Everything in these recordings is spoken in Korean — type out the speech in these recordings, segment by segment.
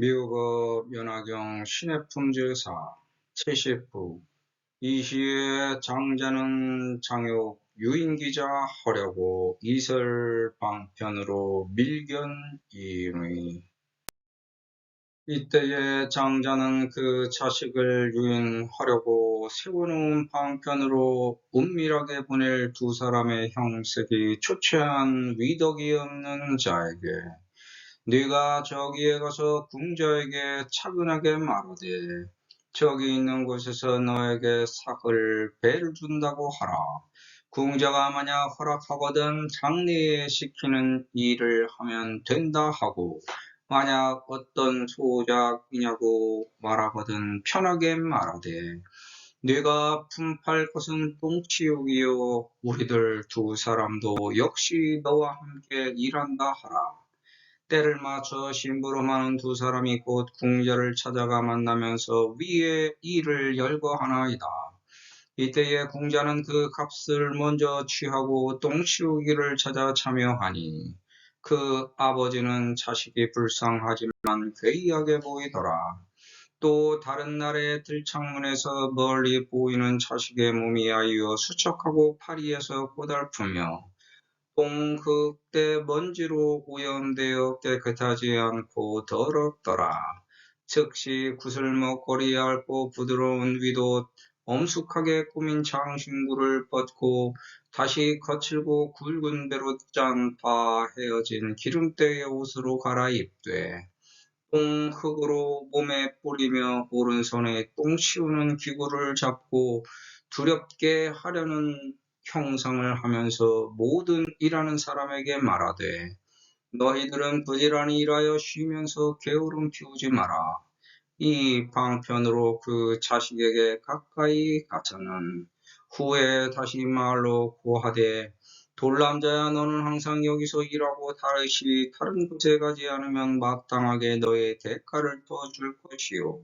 미국어 연화경 신해품제사 70부 이 시에 장자는 장욕 유인기자 하려고 이설방편으로 밀견이니 이때에 장자는 그 자식을 유인하려고 세워놓은 방편으로 은밀하게 보낼 두 사람의 형색이 초췌한 위덕이 없는 자에게 네가 저기에 가서 궁자에게 차근하게 말하되 저기 있는 곳에서 너에게 사흘 배를 준다고 하라. 궁자가 만약 허락하거든 장래에 시키는 일을 하면 된다 하고 만약 어떤 소작이냐고 말하거든 편하게 말하되 네가 품팔 것은 똥치욕이요 우리들 두 사람도 역시 너와 함께 일한다 하라. 때를 맞춰 심부름하는 두 사람이 곧 궁자를 찾아가 만나면서 위에 일을 열거하나이다. 이때에 궁자는 그 값을 먼저 취하고 똥치우기를 찾아 참여하니 그 아버지는 자식이 불쌍하지만 괴이하게 보이더라. 또 다른 날에 들창문에서 멀리 보이는 자식의 몸이 아이어 수척하고 파리에서 고달프며 그때 먼지로 오염되어 깨끗하지 않고 더럽더라. 즉시 구슬먹거리 얇고 부드러운 위도 엄숙하게 꾸민 장신구를 벗고 다시 거칠고 굵은 배로 짠 바 헤어진 기름때의 옷으로 갈아입되 흙으로 몸에 뿌리며 오른손에 똥 치우는 기구를 잡고 두렵게 하려는 형상을 하면서 모든 일하는 사람에게 말하되 너희들은 부지런히 일하여 쉬면서 게으름 피우지 마라. 이 방편으로 그 자식에게 가까이 가서는 후에 다시 말로 고하되 돌남자야 너는 항상 여기서 일하고 다른 곳에 가지 않으면 마땅하게 너의 대가를 더 줄 것이요.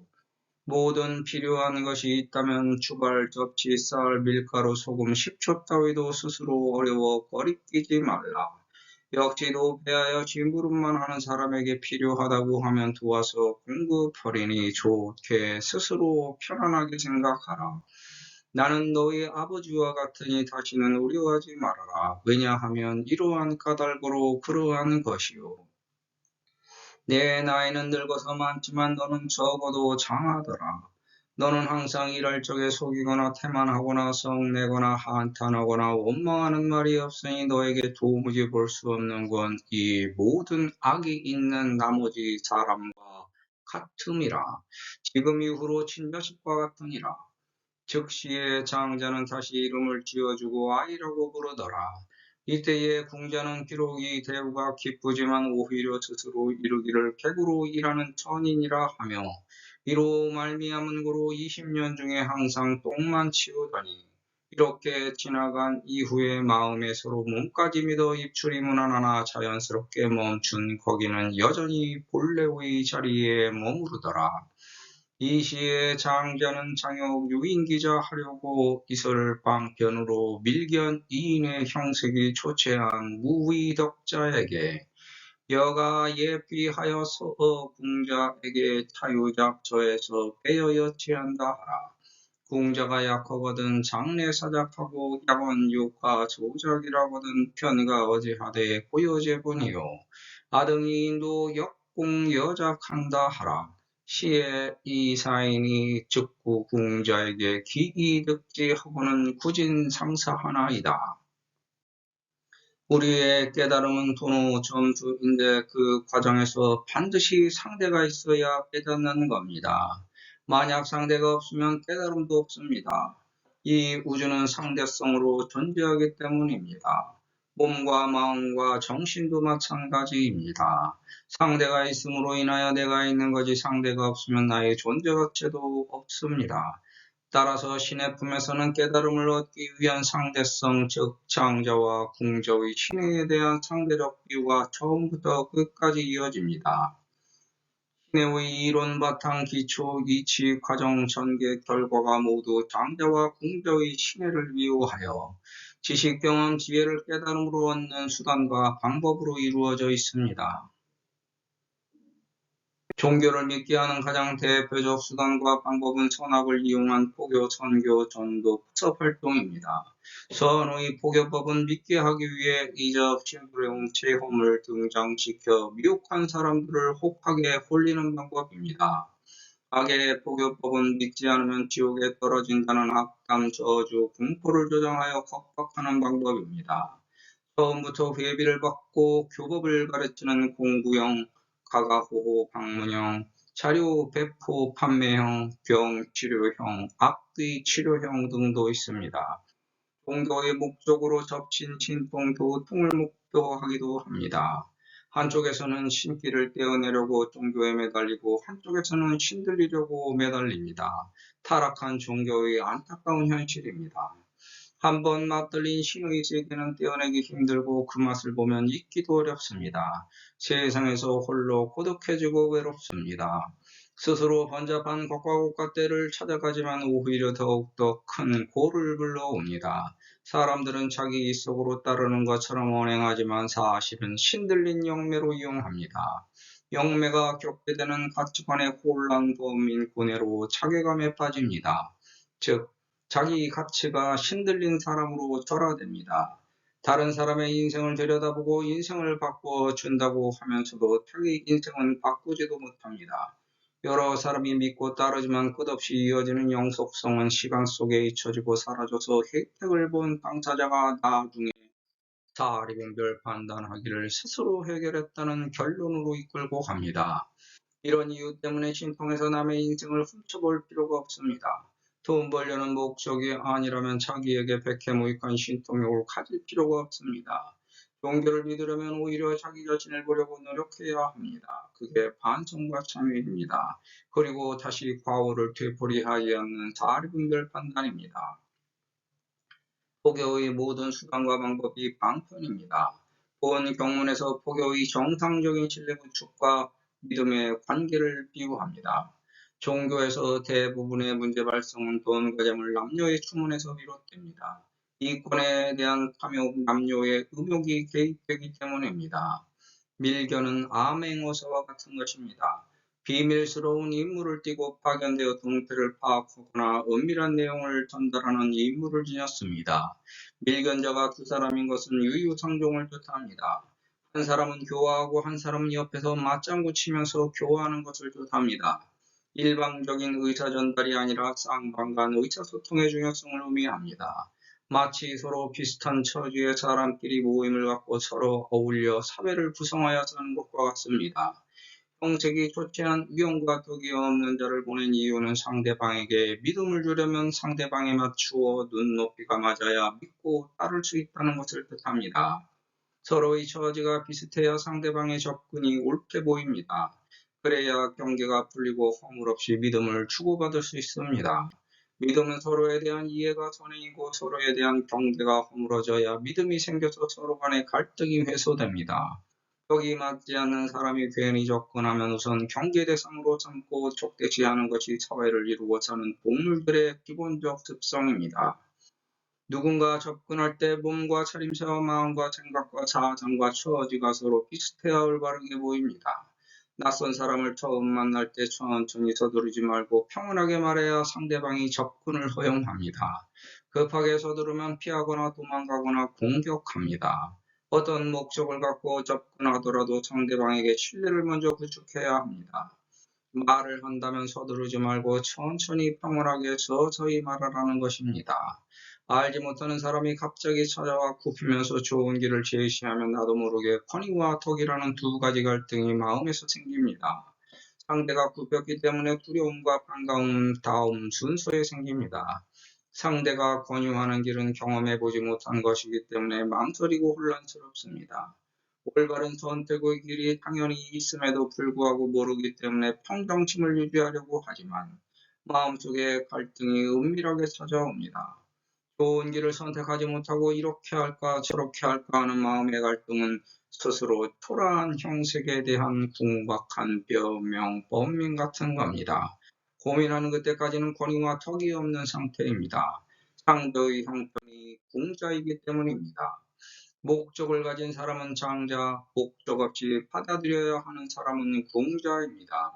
모든 필요한 것이 있다면 주발, 접시, 쌀, 밀가루, 소금, 식초 따위도 스스로 어려워 거리끼지 말라. 역시도 배하여 심부름만 하는 사람에게 필요하다고 하면 도와서 공급하리니 좋게 스스로 편안하게 생각하라. 나는 너희 아버지와 같으니 다시는 우려하지 말아라. 왜냐하면 이러한 까닭으로 그러한 것이요. 내 나이는 늙어서 많지만 너는 적어도 장하더라. 너는 항상 일할 적에 속이거나 태만하거나 성내거나 한탄하거나 원망하는 말이 없으니 너에게 도무지 볼 수 없는 건 이 모든 악이 있는 나머지 사람과 같음이라. 지금 이후로 친자식과 같으니라. 즉시에 장자는 다시 이름을 지어주고 아이라고 부르더라. 이때에 궁자는 비록 이 대우가 기쁘지만 오히려 스스로 이르기를 객으로 일하는 천인이라 하며 이로 말미암은 고로 20년 중에 항상 똥만 치우더니 이렇게 지나간 이후에 마음에 서로 몸까지 믿어 입출이 무난하나 자연스럽게 멈춘 거기는 여전히 본래의 자리에 머무르더라. 이 시에 장자는 장혁 유인기자 하려고 이설방편으로 밀견 이인의 형색이 초췌한 무위덕자에게 여가 예비하여서 궁자에게 차유작 저에서 빼어 여치한다 하라. 궁자가 약하거든 장례사작하고 야원 육하 조작이라거든 편가 어지하되 고여제분이요 아등이인도 역공 여작한다 하라. 시에 이 사인이 즉구 궁자에게 기이득지하고는 굳은 상사하나이다. 우리의 깨달음은 도노 점수인데 그 과정에서 반드시 상대가 있어야 깨닫는 겁니다. 만약 상대가 없으면 깨달음도 없습니다. 이 우주는 상대성으로 존재하기 때문입니다. 몸과 마음과 정신도 마찬가지입니다. 상대가 있음으로 인하여 내가 있는 거지 상대가 없으면 나의 존재 자체도 없습니다. 따라서 신의 품에서는 깨달음을 얻기 위한 상대성, 즉 장자와 궁자의 신에 대한 상대적 비유가 처음부터 끝까지 이어집니다. 신의 이론 바탕 기초 이치 과정 전개 결과가 모두 장자와 궁자의 신해를 비유하여 지식 경험 지혜를 깨달음으로 얻는 수단과 방법으로 이루어져 있습니다. 종교를 믿게 하는 가장 대표적 수단과 방법은 선악을 이용한 포교, 선교, 전도, 부서 활동입니다. 선의 포교법은 믿게 하기 위해 이적, 심부름, 체험을 등장시켜 미혹한 사람들을 혹하게 홀리는 방법입니다. 악의 포교법은 믿지 않으면 지옥에 떨어진다는 악담, 저주, 공포를 조장하여 겁박하는 방법입니다. 처음부터 회비를 받고 교법을 가르치는 공부형, 가가호호 방문형, 자료 배포 판매형, 병치료형, 악귀 치료형 등도 있습니다. 종교의 목적으로 접신 신통 교통을 목도하기도 합니다. 한쪽에서는 신기를 떼어내려고 종교에 매달리고 한쪽에서는 신들리려고 매달립니다. 타락한 종교의 안타까운 현실입니다. 한번 맛들린 신의 세계는 떼어내기 힘들고 그 맛을 보면 잊기도 어렵습니다. 세상에서 홀로 고독해지고 외롭습니다. 스스로 번잡한 것과 곳간때를 찾아가지만 오히려 더욱더 큰 고를 불러옵니다. 사람들은 자기 속으로 따르는 것처럼 언행하지만 사실은 신들린 영매로 이용합니다. 영매가 겪게 되는 가치관의 혼란 범인 고뇌로 자괴감에 빠집니다. 즉, 자기 가치가 신들린 사람으로 절하됩니다. 다른 사람의 인생을 들여다보고 인생을 바꿔준다고 하면서도 자기 인생은 바꾸지도 못합니다. 여러 사람이 믿고 따르지만 끝없이 이어지는 영속성은 시간 속에 잊혀지고 사라져서 혜택을 본 당사자가 나중에 사리분별 판단하기를 스스로 해결했다는 결론으로 이끌고 갑니다. 이런 이유 때문에 신통에서 남의 인생을 훔쳐볼 필요가 없습니다. 돈 벌려는 목적이 아니라면 자기에게 백해무익한 신통력을 가질 필요가 없습니다. 종교를 믿으려면 오히려 자기 자신을 보려고 노력해야 합니다. 그게 반성과 참회입니다. 그리고 다시 과오를 되풀이하지 않는 사리분별 판단입니다. 포교의 모든 수단과 방법이 방편입니다. 본 경문에서 포교의 정상적인 신뢰 구축과 믿음의 관계를 비유합니다. 종교에서 대부분의 문제 발생은 돈과 재물, 남녀의 추문에서 비롯됩니다. 이권에 대한 탐욕, 남녀의 음욕이 개입되기 때문입니다. 밀견은 암행어사와 같은 것입니다. 비밀스러운 임무를 띠고 파견되어 동태를 파악하거나 은밀한 내용을 전달하는 임무를 지녔습니다. 밀견자가 두 사람인 것은 유유상종을 뜻합니다. 한 사람은 교화하고 한 사람은 옆에서 맞장구 치면서 교화하는 것을 뜻합니다. 일방적인 의사 전달이 아니라 쌍방간 의사소통의 중요성을 의미합니다. 마치 서로 비슷한 처지의 사람끼리 모임을 갖고 서로 어울려 사회를 구성하여 사는 것과 같습니다. 형색이 좋지 않은 위험과 덕이 없는 자를 보낸 이유는 상대방에게 믿음을 주려면 상대방에 맞추어 눈높이가 맞아야 믿고 따를 수 있다는 것을 뜻합니다. 서로의 처지가 비슷해야 상대방의 접근이 옳게 보입니다. 그래야 경계가 풀리고 허물없이 믿음을 주고받을 수 있습니다. 믿음은 서로에 대한 이해가 선행이고 서로에 대한 경계가 허물어져야 믿음이 생겨서 서로 간의 갈등이 해소됩니다. 덕이 맞지 않는 사람이 괜히 접근하면 우선 경계 대상으로 삼고 족대시하는 것이 사회를 이루고 사는 동물들의 기본적 습성입니다. 누군가 접근할 때 몸과 차림새와 마음과 생각과 사상과 처지가 서로 비슷해야 올바르게 보입니다. 낯선 사람을 처음 만날 때 천천히 서두르지 말고 평온하게 말해야 상대방이 접근을 허용합니다. 급하게 서두르면 피하거나 도망가거나 공격합니다. 어떤 목적을 갖고 접근하더라도 상대방에게 신뢰를 먼저 구축해야 합니다. 말을 한다면 서두르지 말고 천천히 평온하게 서서히 말하라는 것입니다. 알지 못하는 사람이 갑자기 찾아와 굽히면서 좋은 길을 제시하면 나도 모르게 권위와 덕이라는 두 가지 갈등이 마음에서 생깁니다. 상대가 굽혔기 때문에 두려움과 반가움 다음 순서에 생깁니다. 상대가 권유하는 길은 경험해보지 못한 것이기 때문에 망설이고 혼란스럽습니다. 올바른 선택의 길이 당연히 있음에도 불구하고 모르기 때문에 평정심을 유지하려고 하지만 마음속에 갈등이 은밀하게 찾아옵니다. 좋은 길을 선택하지 못하고 이렇게 할까 저렇게 할까 하는 마음의 갈등은 스스로 초라한 형색에 대한 궁박한 변명, 번민 같은 겁니다. 고민하는 그때까지는 권위와 턱이 없는 상태입니다. 상대의 형편이 궁자이기 때문입니다. 목적을 가진 사람은 장자, 목적 없이 받아들여야 하는 사람은 궁자입니다.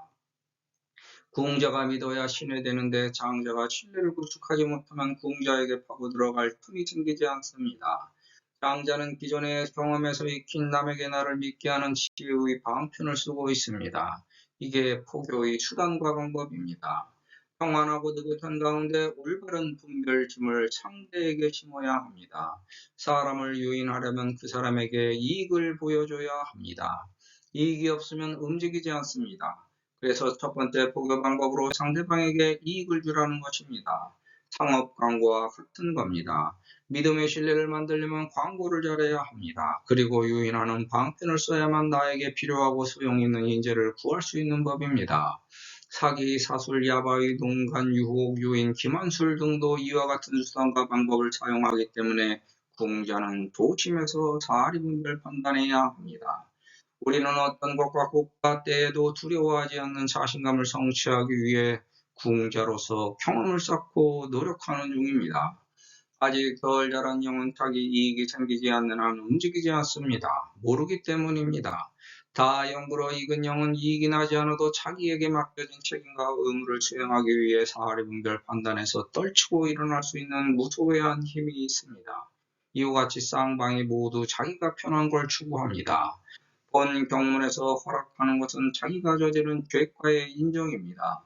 구웅자가 믿어야 신뢰되는데 장자가 신뢰를 구축하지 못하면 구웅자에게 파고 들어갈 틈이 생기지 않습니다. 장자는 기존의 경험에서 익힌 남에게 나를 믿게 하는 지혜의 방편을 쓰고 있습니다. 이게 포교의 수단과 방법입니다. 평안하고 느긋한 가운데 올바른 분별심을 상대에게 심어야 합니다. 사람을 유인하려면 그 사람에게 이익을 보여줘야 합니다. 이익이 없으면 움직이지 않습니다. 그래서 첫 번째 포교 방법으로 상대방에게 이익을 주라는 것입니다. 상업 광고와 같은 겁니다. 믿음의 신뢰를 만들려면 광고를 잘해야 합니다. 그리고 유인하는 방편을 써야만 나에게 필요하고 소용있는 인재를 구할 수 있는 법입니다. 사기, 사술, 야바이, 농간, 유혹, 유인, 기만술 등도 이와 같은 수단과 방법을 사용하기 때문에 구웅자는 조심해서 사리분별 판단해야 합니다. 우리는 어떤 것과 국가 때에도 두려워하지 않는 자신감을 성취하기 위해 구웅자로서 경험을 쌓고 노력하는 중입니다. 아직 덜 자란 영은 자기 이익이 생기지 않는 한 움직이지 않습니다. 모르기 때문입니다. 다 영구로 익은 영은 이익이 나지 않아도 자기에게 맡겨진 책임과 의무를 수행하기 위해 사리 분별 판단에서 떨치고 일어날 수 있는 무소외한 힘이 있습니다. 이와 같이 쌍방이 모두 자기가 편한 걸 추구합니다. 본 경문에서 허락하는 것은 자기가 저지른 죄과의 인정입니다.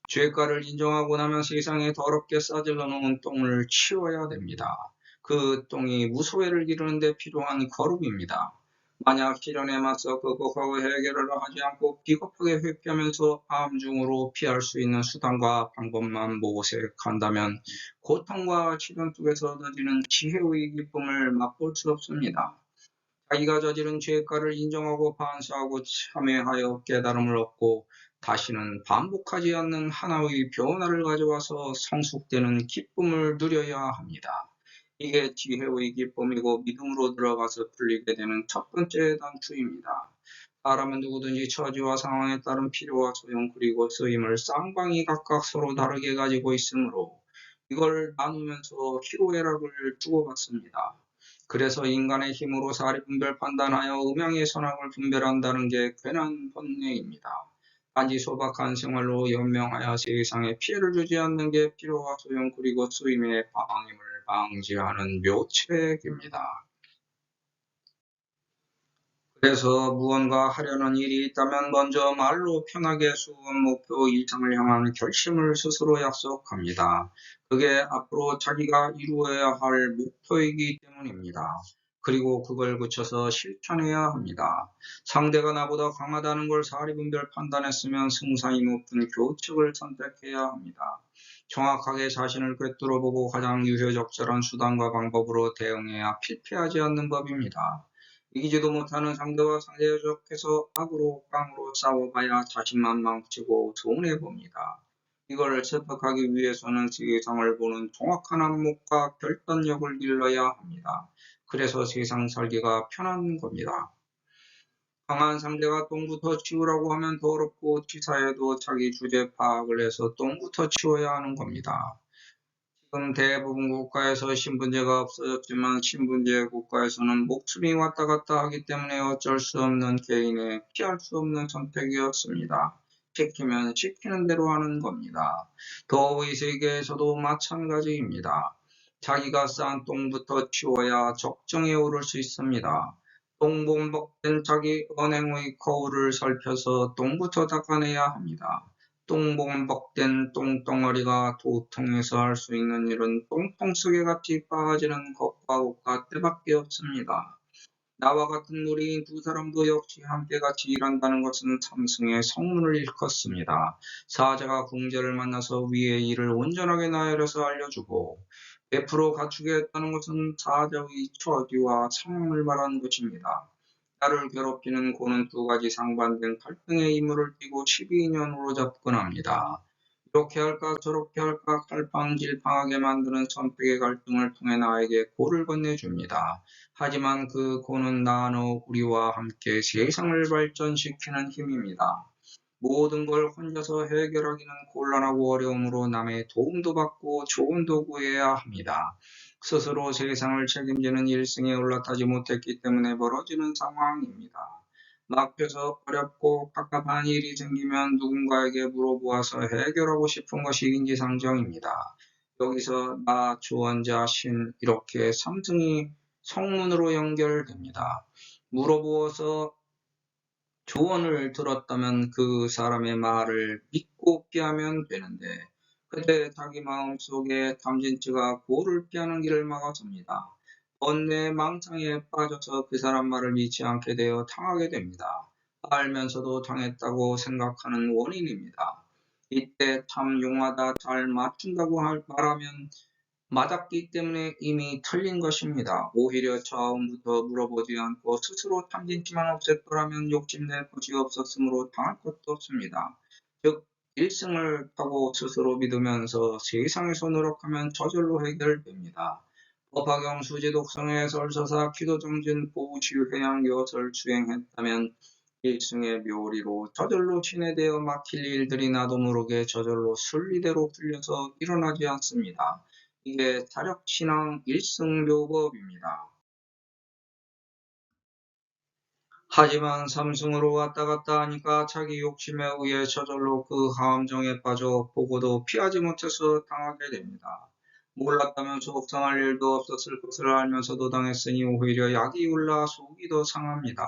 죄과를 인정하고 나면 세상에 더럽게 싸질러 놓은 똥을 치워야 됩니다. 그 똥이 무소외를 기르는 데 필요한 거룩입니다. 만약 시련에 맞서 극복하고 해결을 하지 않고 비겁하게 회피하면서 암중으로 피할 수 있는 수단과 방법만 모색한다면 고통과 시련 속에서 얻어지는 지혜의 기쁨을 맛볼 수 없습니다. 자기가 저지른 죄가를 인정하고 반성하고 참회하여 깨달음을 얻고 다시는 반복하지 않는 하나의 변화를 가져와서 성숙되는 기쁨을 누려야 합니다. 이게 지혜의 기쁨이고 믿음으로 들어가서 풀리게 되는 첫 번째 단추입니다. 사람은 누구든지 처지와 상황에 따른 필요와 소용 그리고 쓰임을 쌍방이 각각 서로 다르게 가지고 있으므로 이걸 나누면서 희로애락을 주고받습니다. 그래서 인간의 힘으로 사리 분별 판단하여 음양의 선악을 분별한다는 게 괜한 번뇌입니다. 단지 소박한 생활로 연명하여 세상에 피해를 주지 않는 게 필요와 소용 그리고 쓰임의 방임을 방지하는 묘책입니다. 그래서 무언가 하려는 일이 있다면 먼저 말로 편하게 수은 목표 이상을 향한 결심을 스스로 약속합니다. 그게 앞으로 자기가 이루어야 할 목표이기 때문입니다. 그리고 그걸 굳혀서 실천해야 합니다. 상대가 나보다 강하다는 걸 사리분별 판단했으면 승산이 높은 교측을 선택해야 합니다. 정확하게 자신을 꿰뚫어보고 가장 유효적절한 수단과 방법으로 대응해야 필패하지 않는 법입니다. 이기지도 못하는 상대와 상대적해서 악으로 깡으로 싸워봐야 자신만 망치고 손해봅니다. 이걸 설득하기 위해서는 세상을 보는 정확한 안목과 결단력을 길러야 합니다. 그래서 세상 살기가 편한 겁니다. 강한 상대가 똥부터 치우라고 하면 더럽고 치사해도 자기 주제 파악을 해서 똥부터 치워야 하는 겁니다. 지금 대부분 국가에서 신분제가 없어졌지만 신분제 국가에서는 목숨이 왔다 갔다 하기 때문에 어쩔 수 없는 개인의 피할 수 없는 선택이었습니다. 시키면 시키는 대로 하는 겁니다. 더의 세계에서도 마찬가지입니다. 자기가 쌓은 똥부터 치워야 적정에 오를 수 있습니다. 똥범벅된 자기 언행의 거울을 살펴서 똥부터 닦아내야 합니다. 똥범벅된 똥덩어리가 도통해서 할 수 있는 일은 똥통 속에 같이 빠지는 것과 옷과 때밖에 없습니다. 나와 같은 무리인 두 사람도 역시 함께 같이 일한다는 것은 삼승의 성문을 일컫습니다. 사자가 궁제를 만나서 위의 일을 온전하게 나열해서 알려주고 베풀어 갖추게 했다는 것은 사자의 처지와 상황을 말하는 것입니다. 나를 괴롭히는 고는 두 가지 상반된 갈등의 임무를 띠고 12년으로 접근합니다. 이렇게 할까 저렇게 할까 갈팡질팡하게 만드는 선택의 갈등을 통해 나에게 고를 건네줍니다. 하지만 그 고는 나 너 우리와 함께 세상을 발전시키는 힘입니다. 모든 걸 혼자서 해결하기는 곤란하고 어려우므로 남의 도움도 받고 조언도 구해야 합니다. 스스로 세상을 책임지는 일승에 올라타지 못했기 때문에 벌어지는 상황입니다. 막혀서 어렵고 갑갑한 일이 생기면 누군가에게 물어보아서 해결하고 싶은 것이 인지상정입니다. 여기서 나, 주원자, 신 이렇게 삼승이 성문으로 연결됩니다. 물어보아서 조언을 들었다면 그 사람의 말을 믿고 피하면 되는데 그때 자기 마음속에 탐진치가 고를 피하는 길을 막아섭니다. 번뇌 망상에 빠져서 그 사람 말을 믿지 않게 되어 당하게 됩니다. 알면서도 당했다고 생각하는 원인입니다. 이때 참 용하다, 잘 맞춘다고 말하면 맞았기 때문에 이미 틀린 것입니다. 오히려 처음부터 물어보지 않고 스스로 탐진치만 없앴더라면 욕심낼 것이 없었으므로 당할 것도 없습니다. 즉, 일승을 타고 스스로 믿으면서 세상에서 노력하면 저절로 해결됩니다. 법화경 수지독성의 설서사 기도정진 보시회양 요설 수행했다면 일승의 묘리로 저절로 친해되어 막힐 일들이 나도 모르게 저절로 순리대로 풀려서 일어나지 않습니다. 이게 타력신앙 일승묘법입니다. 하지만 삼승으로 왔다 갔다 하니까 자기 욕심에 의해 저절로 그 함정에 빠져 보고도 피하지 못해서 당하게 됩니다. 몰랐다면 속상할 일도 없었을 것을 알면서도 당했으니 오히려 약이 올라 속이 더 상합니다.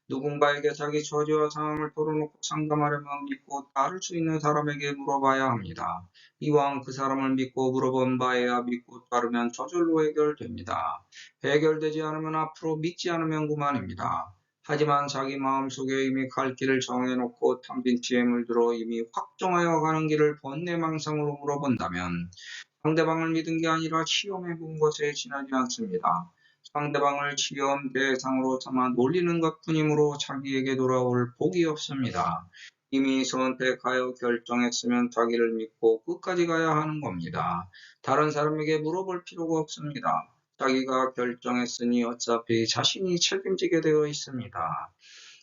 누군가에게 자기 처지와 상황을 털어놓고 상담하려면 믿고 따를 수 있는 사람에게 물어봐야 합니다. 이왕 그 사람을 믿고 물어본 바에야 믿고 따르면 저절로 해결됩니다. 해결되지 않으면 앞으로 믿지 않으면 그만입니다. 하지만 자기 마음속에 이미 갈 길을 정해놓고 탐진치에 물들어 이미 확정하여 가는 길을 번뇌망상으로 물어본다면 상대방을 믿은 게 아니라 시험해 본 것에 지나지 않습니다. 상대방을 시험 대상으로 삼아 놀리는 것뿐이므로 자기에게 돌아올 복이 없습니다. 이미 선택하여 결정했으면 자기를 믿고 끝까지 가야 하는 겁니다. 다른 사람에게 물어볼 필요가 없습니다. 자기가 결정했으니 어차피 자신이 책임지게 되어 있습니다.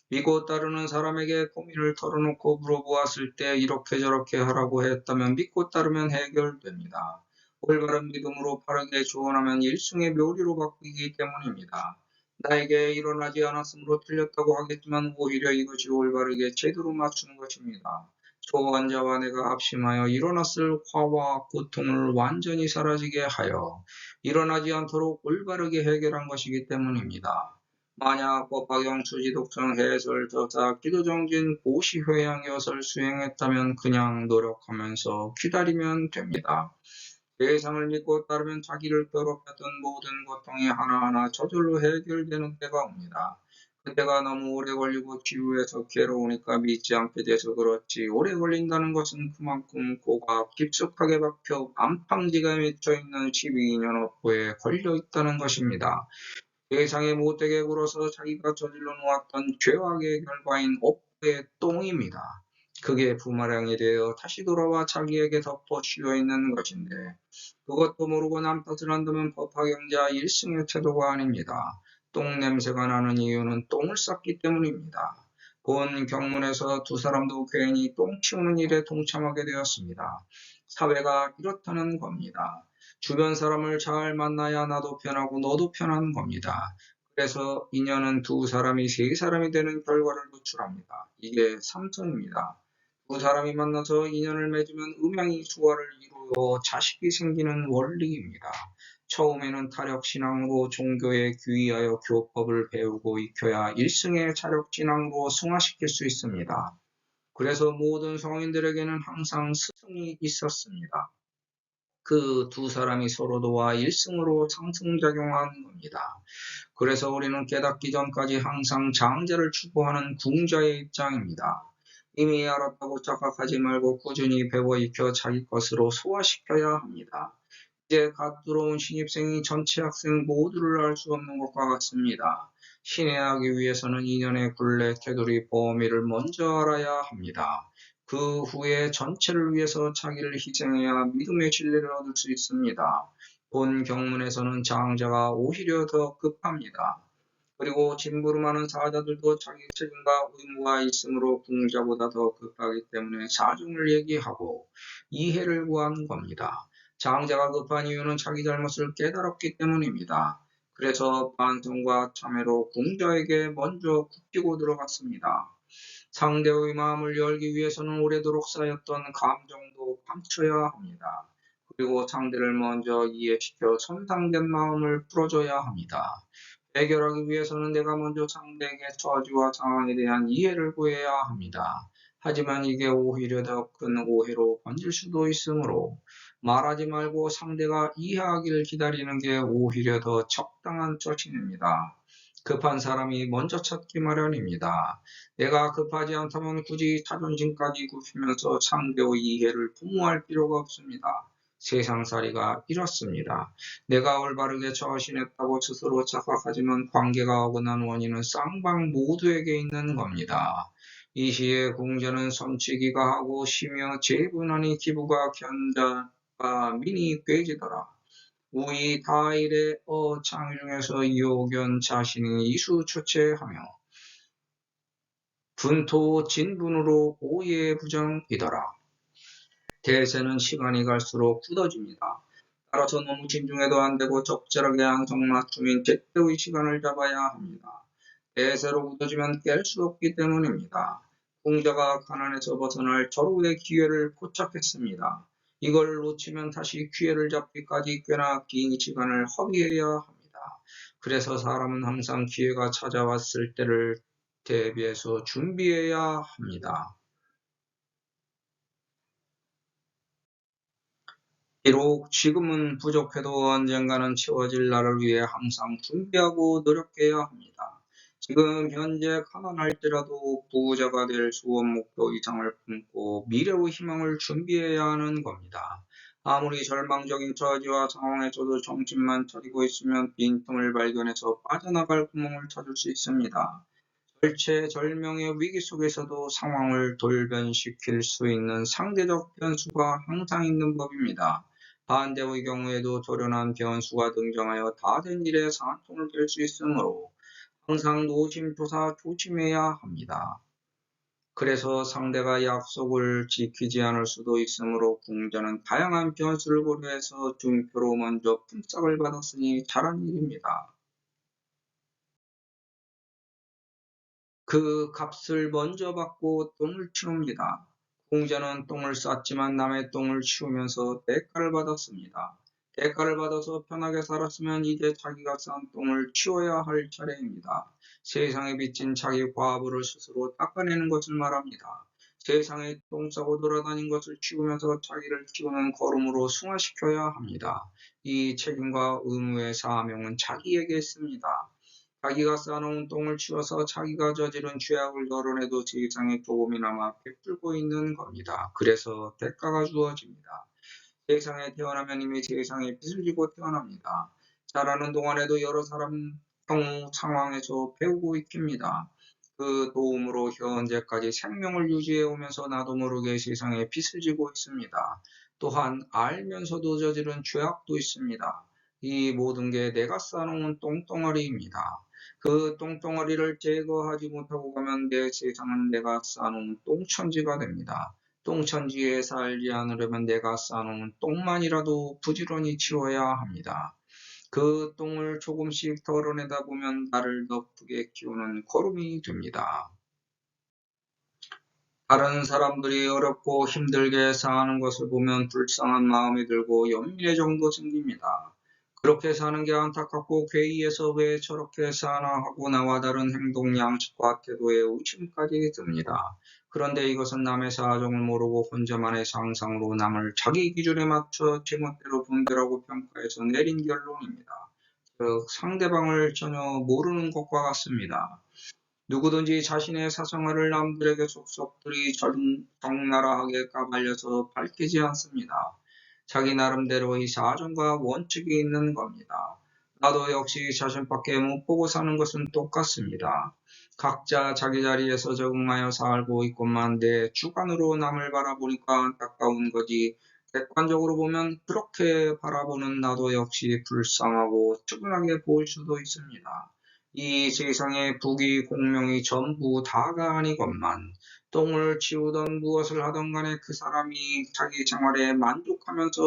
믿고 따르는 사람에게 고민을 털어놓고 물어보았을 때 이렇게 저렇게 하라고 했다면 믿고 따르면 해결됩니다. 올바른 믿음으로 바르게 조언하면 일승의 묘리로 바뀌기 때문입니다. 나에게 일어나지 않았으므로 틀렸다고 하겠지만 오히려 이것이 올바르게 제대로 맞추는 것입니다. 초원자와 내가 합심하여 일어났을 화와 고통을 완전히 사라지게 하여 일어나지 않도록 올바르게 해결한 것이기 때문입니다. 만약 법화경 수지독성 해설 저자 기도정진 보시회양 여설 수행했다면 그냥 노력하면서 기다리면 됩니다. 세상을 믿고 따르면 자기를 괴롭혔던 모든 고통이 하나하나 저절로 해결되는 때가 옵니다. 그때가 너무 오래 걸리고 지루해서 괴로우니까 믿지 않게 돼서 그렇지 오래 걸린다는 것은 그만큼 고가 깊숙하게 박혀 안팡지가 맺혀있는 12년 업보에 걸려있다는 것입니다. 세상에 못되게 굴어서 자기가 저질러 놓았던 죄악의 결과인 업보의 똥입니다. 그게 부마량이 되어 다시 돌아와 자기에게 덮어 씌워 있는 것인데 그것도 모르고 남 탓을 한다면 법화경자 일승의 태도가 아닙니다. 똥 냄새가 나는 이유는 똥을 쌌기 때문입니다. 본 경문에서 두 사람도 괜히 똥 치우는 일에 동참하게 되었습니다. 사회가 이렇다는 겁니다. 주변 사람을 잘 만나야 나도 편하고 너도 편한 겁니다. 그래서 인연은 두 사람이 세 사람이 되는 결과를 도출합니다. 이게 삼성입니다. 두 사람이 만나서 인연을 맺으면 음양이 조화를 이루어 자식이 생기는 원리입니다. 처음에는 타력신앙으로 종교에 귀의하여 교법을 배우고 익혀야 일승의 자력진앙으로 승화시킬 수 있습니다. 그래서 모든 성인들에게는 항상 스승이 있었습니다. 그 두 사람이 서로 도와 일승으로 상승작용하는 겁니다. 그래서 우리는 깨닫기 전까지 항상 장자를 추구하는 궁자의 입장입니다. 이미 알았다고 착각하지 말고 꾸준히 배워 익혀 자기 것으로 소화시켜야 합니다. 이제 갓 들어온 신입생이 전체 학생 모두를 알 수 없는 것과 같습니다. 신뢰하기 위해서는 2년의 굴레, 테두리, 범위를 먼저 알아야 합니다. 그 후에 전체를 위해서 자기를 희생해야 믿음의 진리를 얻을 수 있습니다. 본 경문에서는 장자가 오히려 더 급합니다. 그리고 심부름하는 사자들도 자기 책임과 의무가 있으므로 궁자보다 더 급하기 때문에 사정을 얘기하고 이해를 구한 겁니다. 장자가 급한 이유는 자기 잘못을 깨달았기 때문입니다. 그래서 반성과 참회로 궁자에게 먼저 굽히고 들어갔습니다. 상대의 마음을 열기 위해서는 오래도록 쌓였던 감정도 감춰야 합니다. 그리고 상대를 먼저 이해시켜 손상된 마음을 풀어줘야 합니다. 해결하기 위해서는 내가 먼저 상대에게 처지와 상황에 대한 이해를 구해야 합니다. 하지만 이게 오히려 더 큰 오해로 번질 수도 있으므로 말하지 말고 상대가 이해하기를 기다리는 게 오히려 더 적당한 처신입니다. 급한 사람이 먼저 찾기 마련입니다. 내가 급하지 않다면 굳이 자존심까지 굽히면서 상대의 이해를 도모할 필요가 없습니다. 세상살이가 이렇습니다. 내가 올바르게 처신했다고 스스로 착각하지만 관계가 어긋난 원인은 쌍방 모두에게 있는 겁니다. 이 시에 궁자는 섬치기가 하고 쉬며 재분하니 기부가 견자가 민이 꾀지더라. 우이 다일의 창중에서 요견 자신이 이수초체하며 분토 진분으로 오예부정이더라. 대세는 시간이 갈수록 굳어집니다. 따라서 너무 진중해도 안 되고 적절하게 안성맞춤인 제때의 시간을 잡아야 합니다. 대세로 굳어지면 깰 수 없기 때문입니다. 공자가 가난에서 벗어날 절호의 기회를 포착했습니다. 이걸 놓치면 다시 기회를 잡기까지 꽤나 긴 시간을 허비해야 합니다. 그래서 사람은 항상 기회가 찾아왔을 때를 대비해서 준비해야 합니다. 비록 지금은 부족해도 언젠가는 채워질 날을 위해 항상 준비하고 노력해야 합니다. 지금 현재 가난할지라도 부자가 될 수원 목표 이상을 품고 미래의 희망을 준비해야 하는 겁니다. 아무리 절망적인 처지와 상황에서도 정신만 차리고 있으면 빈틈을 발견해서 빠져나갈 구멍을 찾을 수 있습니다. 절체절명의 위기 속에서도 상황을 돌변시킬 수 있는 상대적 변수가 항상 있는 법입니다. 반대의 경우에도 돌연한 변수가 등장하여 다 된 일에 산통을 깰 수 있으므로 항상 노심초사 조심해야 합니다. 그래서 상대가 약속을 지키지 않을 수도 있으므로 궁자는 다양한 변수를 고려해서 준표로 먼저 품삯을 받았으니 잘한 일입니다. 그 값을 먼저 받고 똥을 치웁니다. 공자는 똥을 쌌지만 남의 똥을 치우면서 대가를 받았습니다. 대가를 받아서 편하게 살았으면 이제 자기가 싼 똥을 치워야 할 차례입니다. 세상에 빚진 자기 과부를 스스로 닦아내는 것을 말합니다. 세상에 똥 싸고 돌아다닌 것을 치우면서 자기를 키우는 걸음으로 승화시켜야 합니다. 이 책임과 의무의 사명은 자기에게 있습니다. 자기가 쌓아놓은 똥을 치워서 자기가 저지른 죄악을 덜어내도 세상에 조금이나마 베풀고 있는 겁니다. 그래서 대가가 주어집니다. 세상에 태어나면 이미 세상에 빚을 지고 태어납니다. 자라는 동안에도 여러 사람 경우 상황에서 배우고 익힙니다. 그 도움으로 현재까지 생명을 유지해 오면서 나도 모르게 세상에 빚을 지고 있습니다. 또한 알면서도 저지른 죄악도 있습니다. 이 모든 게 내가 쌓아놓은 똥덩어리입니다. 그 똥덩어리를 제거하지 못하고 가면 내 세상은 내가 쌓아놓은 똥천지가 됩니다. 똥천지에 살지 않으려면 내가 쌓아놓은 똥만이라도 부지런히 치워야 합니다. 그 똥을 조금씩 덜어내다 보면 나를 더 크게 키우는 거름이 됩니다. 다른 사람들이 어렵고 힘들게 사는 것을 보면 불쌍한 마음이 들고 연민의 정도 생깁니다. 그렇게 사는 게 안타깝고 괴이해서 왜 저렇게 사나 하고 나와 다른 행동 양식과 태도에 의심까지 듭니다. 그런데 이것은 남의 사정을 모르고 혼자만의 상상으로 남을 자기 기준에 맞춰 제멋대로 분별하고 평가해서 내린 결론입니다. 즉 상대방을 전혀 모르는 것과 같습니다. 누구든지 자신의 사생활을 남들에게 속속들이 적나라하게 까발려서 밝히지 않습니다. 자기 나름대로의 사정과 원칙이 있는 겁니다. 나도 역시 자신밖에 못 보고 사는 것은 똑같습니다. 각자 자기 자리에서 적응하여 살고 있건만 내 주관으로 남을 바라보니까 안타까운 거지. 객관적으로 보면 그렇게 바라보는 나도 역시 불쌍하고 측은하게 보일 수도 있습니다. 이 세상의 부귀 공명이 전부 다가 아니건만 똥을 치우던 무엇을 하던 간에 그 사람이 자기 생활에 만족하면서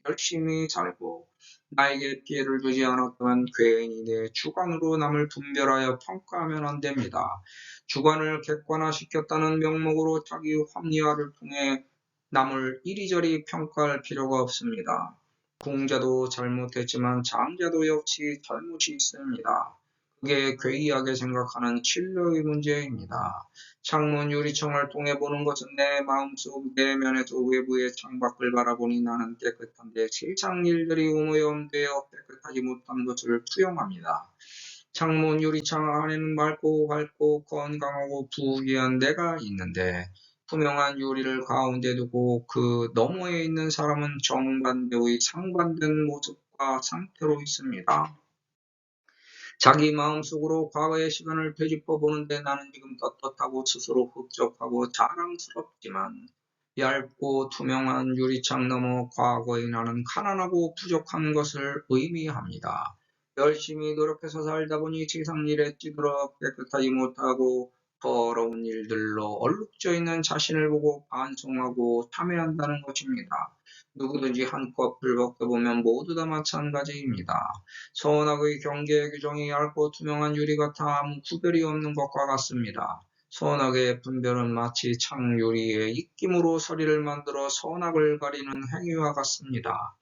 열심히 살고 나에게 피해를 주지 않았다면 괜히 내 주관으로 남을 분별하여 평가하면 안 됩니다. 주관을 객관화시켰다는 명목으로 자기 합리화를 통해 남을 이리저리 평가할 필요가 없습니다. 공자도 잘못했지만 장자도 역시 잘못이 있습니다. 그게 괴이하게 생각하는 진로의 문제입니다. 창문 유리창을 통해 보는 것은 내 마음속 내면에서 외부의 창밖을 바라보니 나는 깨끗한데 세상 일들이 오염되어 깨끗하지 못한 것을 투영합니다. 창문 유리창 안에는 맑고 밝고 건강하고 부귀한 내가 있는데 투명한 유리를 가운데 두고 그 너머에 있는 사람은 정반대의 상반된 모습과 상태로 있습니다. 자기 마음속으로 과거의 시간을 되짚어 보는데 나는 지금 떳떳하고 스스로 흡족하고 자랑스럽지만 얇고 투명한 유리창 너머 과거의 나는 가난하고 부족한 것을 의미합니다. 열심히 노력해서 살다 보니 세상 일에 찌들어 깨끗하지 못하고 더러운 일들로 얼룩져 있는 자신을 보고 반성하고 참회한다는 것입니다. 누구든지 한껏 불벗겨보면 모두 다 마찬가지입니다. 선악의 경계 규정이 얇고 투명한 유리 같아 아무 구별이 없는 것과 같습니다. 선악의 분별은 마치 창유리에 입김으로 서리를 만들어 선악을 가리는 행위와 같습니다.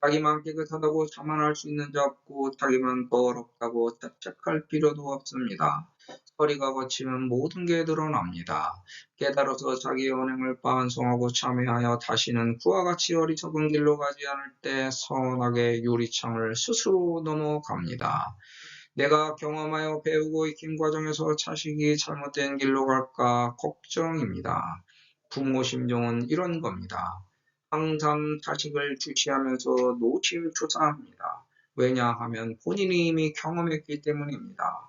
자기만 깨끗하다고 자만할 수 있는 자 없고 자기만 더럽다고 자책할 필요도 없습니다. 서리가 거치면 모든 게 드러납니다. 깨달아서 자기의 언행을 반성하고 참회하여 다시는 그와 같이 어리석은 길로 가지 않을 때 선악의 유리창을 스스로 넘어갑니다. 내가 경험하여 배우고 익힌 과정에서 자식이 잘못된 길로 갈까 걱정입니다. 부모 심정은 이런 겁니다. 항상 자식을 주시하면서 노심초사합니다. 왜냐하면 본인이 이미 경험했기 때문입니다.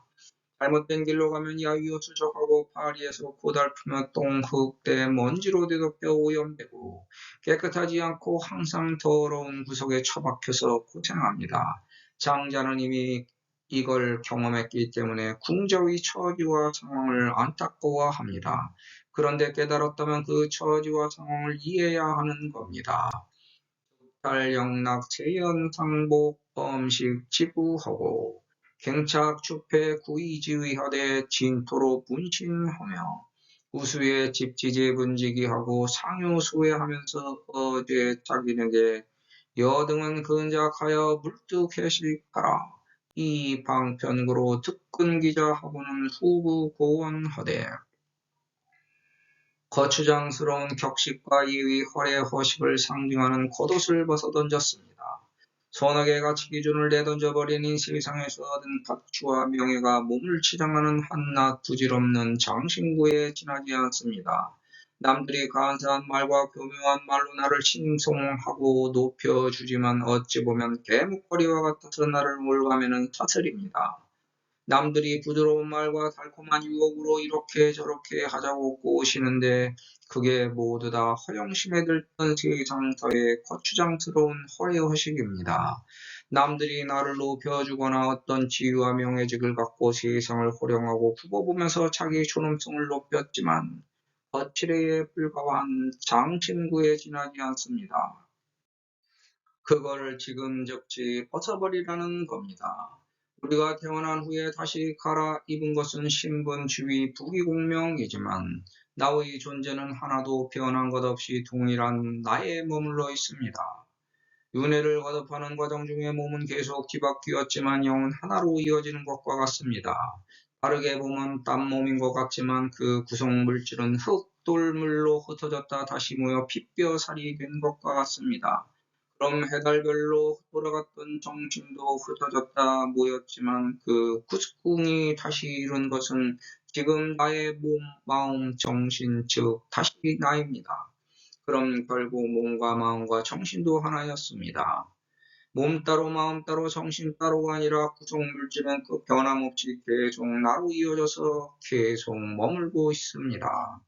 잘못된 길로 가면 야유어수적하고 파리에서 고달프며 똥흙대 먼지로 뒤덮여 오염되고 깨끗하지 않고 항상 더러운 구석에 처박혀서 고생합니다. 장자는 이미 이걸 경험했기 때문에 궁저의 처지와 상황을 안타까워합니다. 그런데 깨달았다면 그 처지와 상황을 이해해야 하는 겁니다. 탈영락 세연상복 범식 지구하고 갱착 추패 구이지의하되 진토로 분신하며 우수의 집지제 분지기하고 상유수회하면서 어제 자기에게 여등은 근작하여 물뚝해식하라. 이 방편으로 특근기자하고는 후부 고원하되 거추장스러운 격식과 예의, 허례, 허식을 상징하는 겉옷을 벗어 던졌습니다. 선악의 가치 기준을 내던져버리니 세상에서 얻은 가치와 명예가 몸을 치장하는 한낱 부질없는 장신구에 지나지 않습니다. 남들이 간사한 말과 교묘한 말로 나를 칭송하고 높여주지만 어찌 보면 개목걸이와 같아서 나를 몰감하는 사슬입니다. 남들이 부드러운 말과 달콤한 유혹으로 이렇게 저렇게 하자고 꼬시는데 그게 모두 다 허영심에 들던 세상서의 거추장스러운 허례허식입니다. 남들이 나를 높여주거나 어떤 지위와 명예직을 갖고 세상을 호령하고 굽어보면서 자기 존엄성을 높였지만 거칠애에 불과한 장친구에 지나지 않습니다. 그걸 지금 적지 벗어버리라는 겁니다. 우리가 태어난 후에 다시 갈아입은 것은 신분, 지위, 부귀공명이지만 나의 존재는 하나도 변한 것 없이 동일한 나에 머물러 있습니다. 윤회를 거듭하는 과정 중에 몸은 계속 뒤바뀌었지만 영은 하나로 이어지는 것과 같습니다. 다르게 보면 땀몸인 것 같지만 그 구성 물질은 흙, 돌물로 흩어졌다 다시 모여 핏뼈살이 된 것과 같습니다. 그럼 해달별로 돌아갔던 정신도 흩어졌다 모였지만 그 구스궁이 다시 이룬 것은 지금 나의 몸, 마음, 정신, 즉 다시 나입니다. 그럼 결국 몸과 마음과 정신도 하나였습니다. 몸 따로 마음 따로 정신 따로가 아니라 구성 물질은 그 변함없이 계속 나로 이어져서 계속 머물고 있습니다.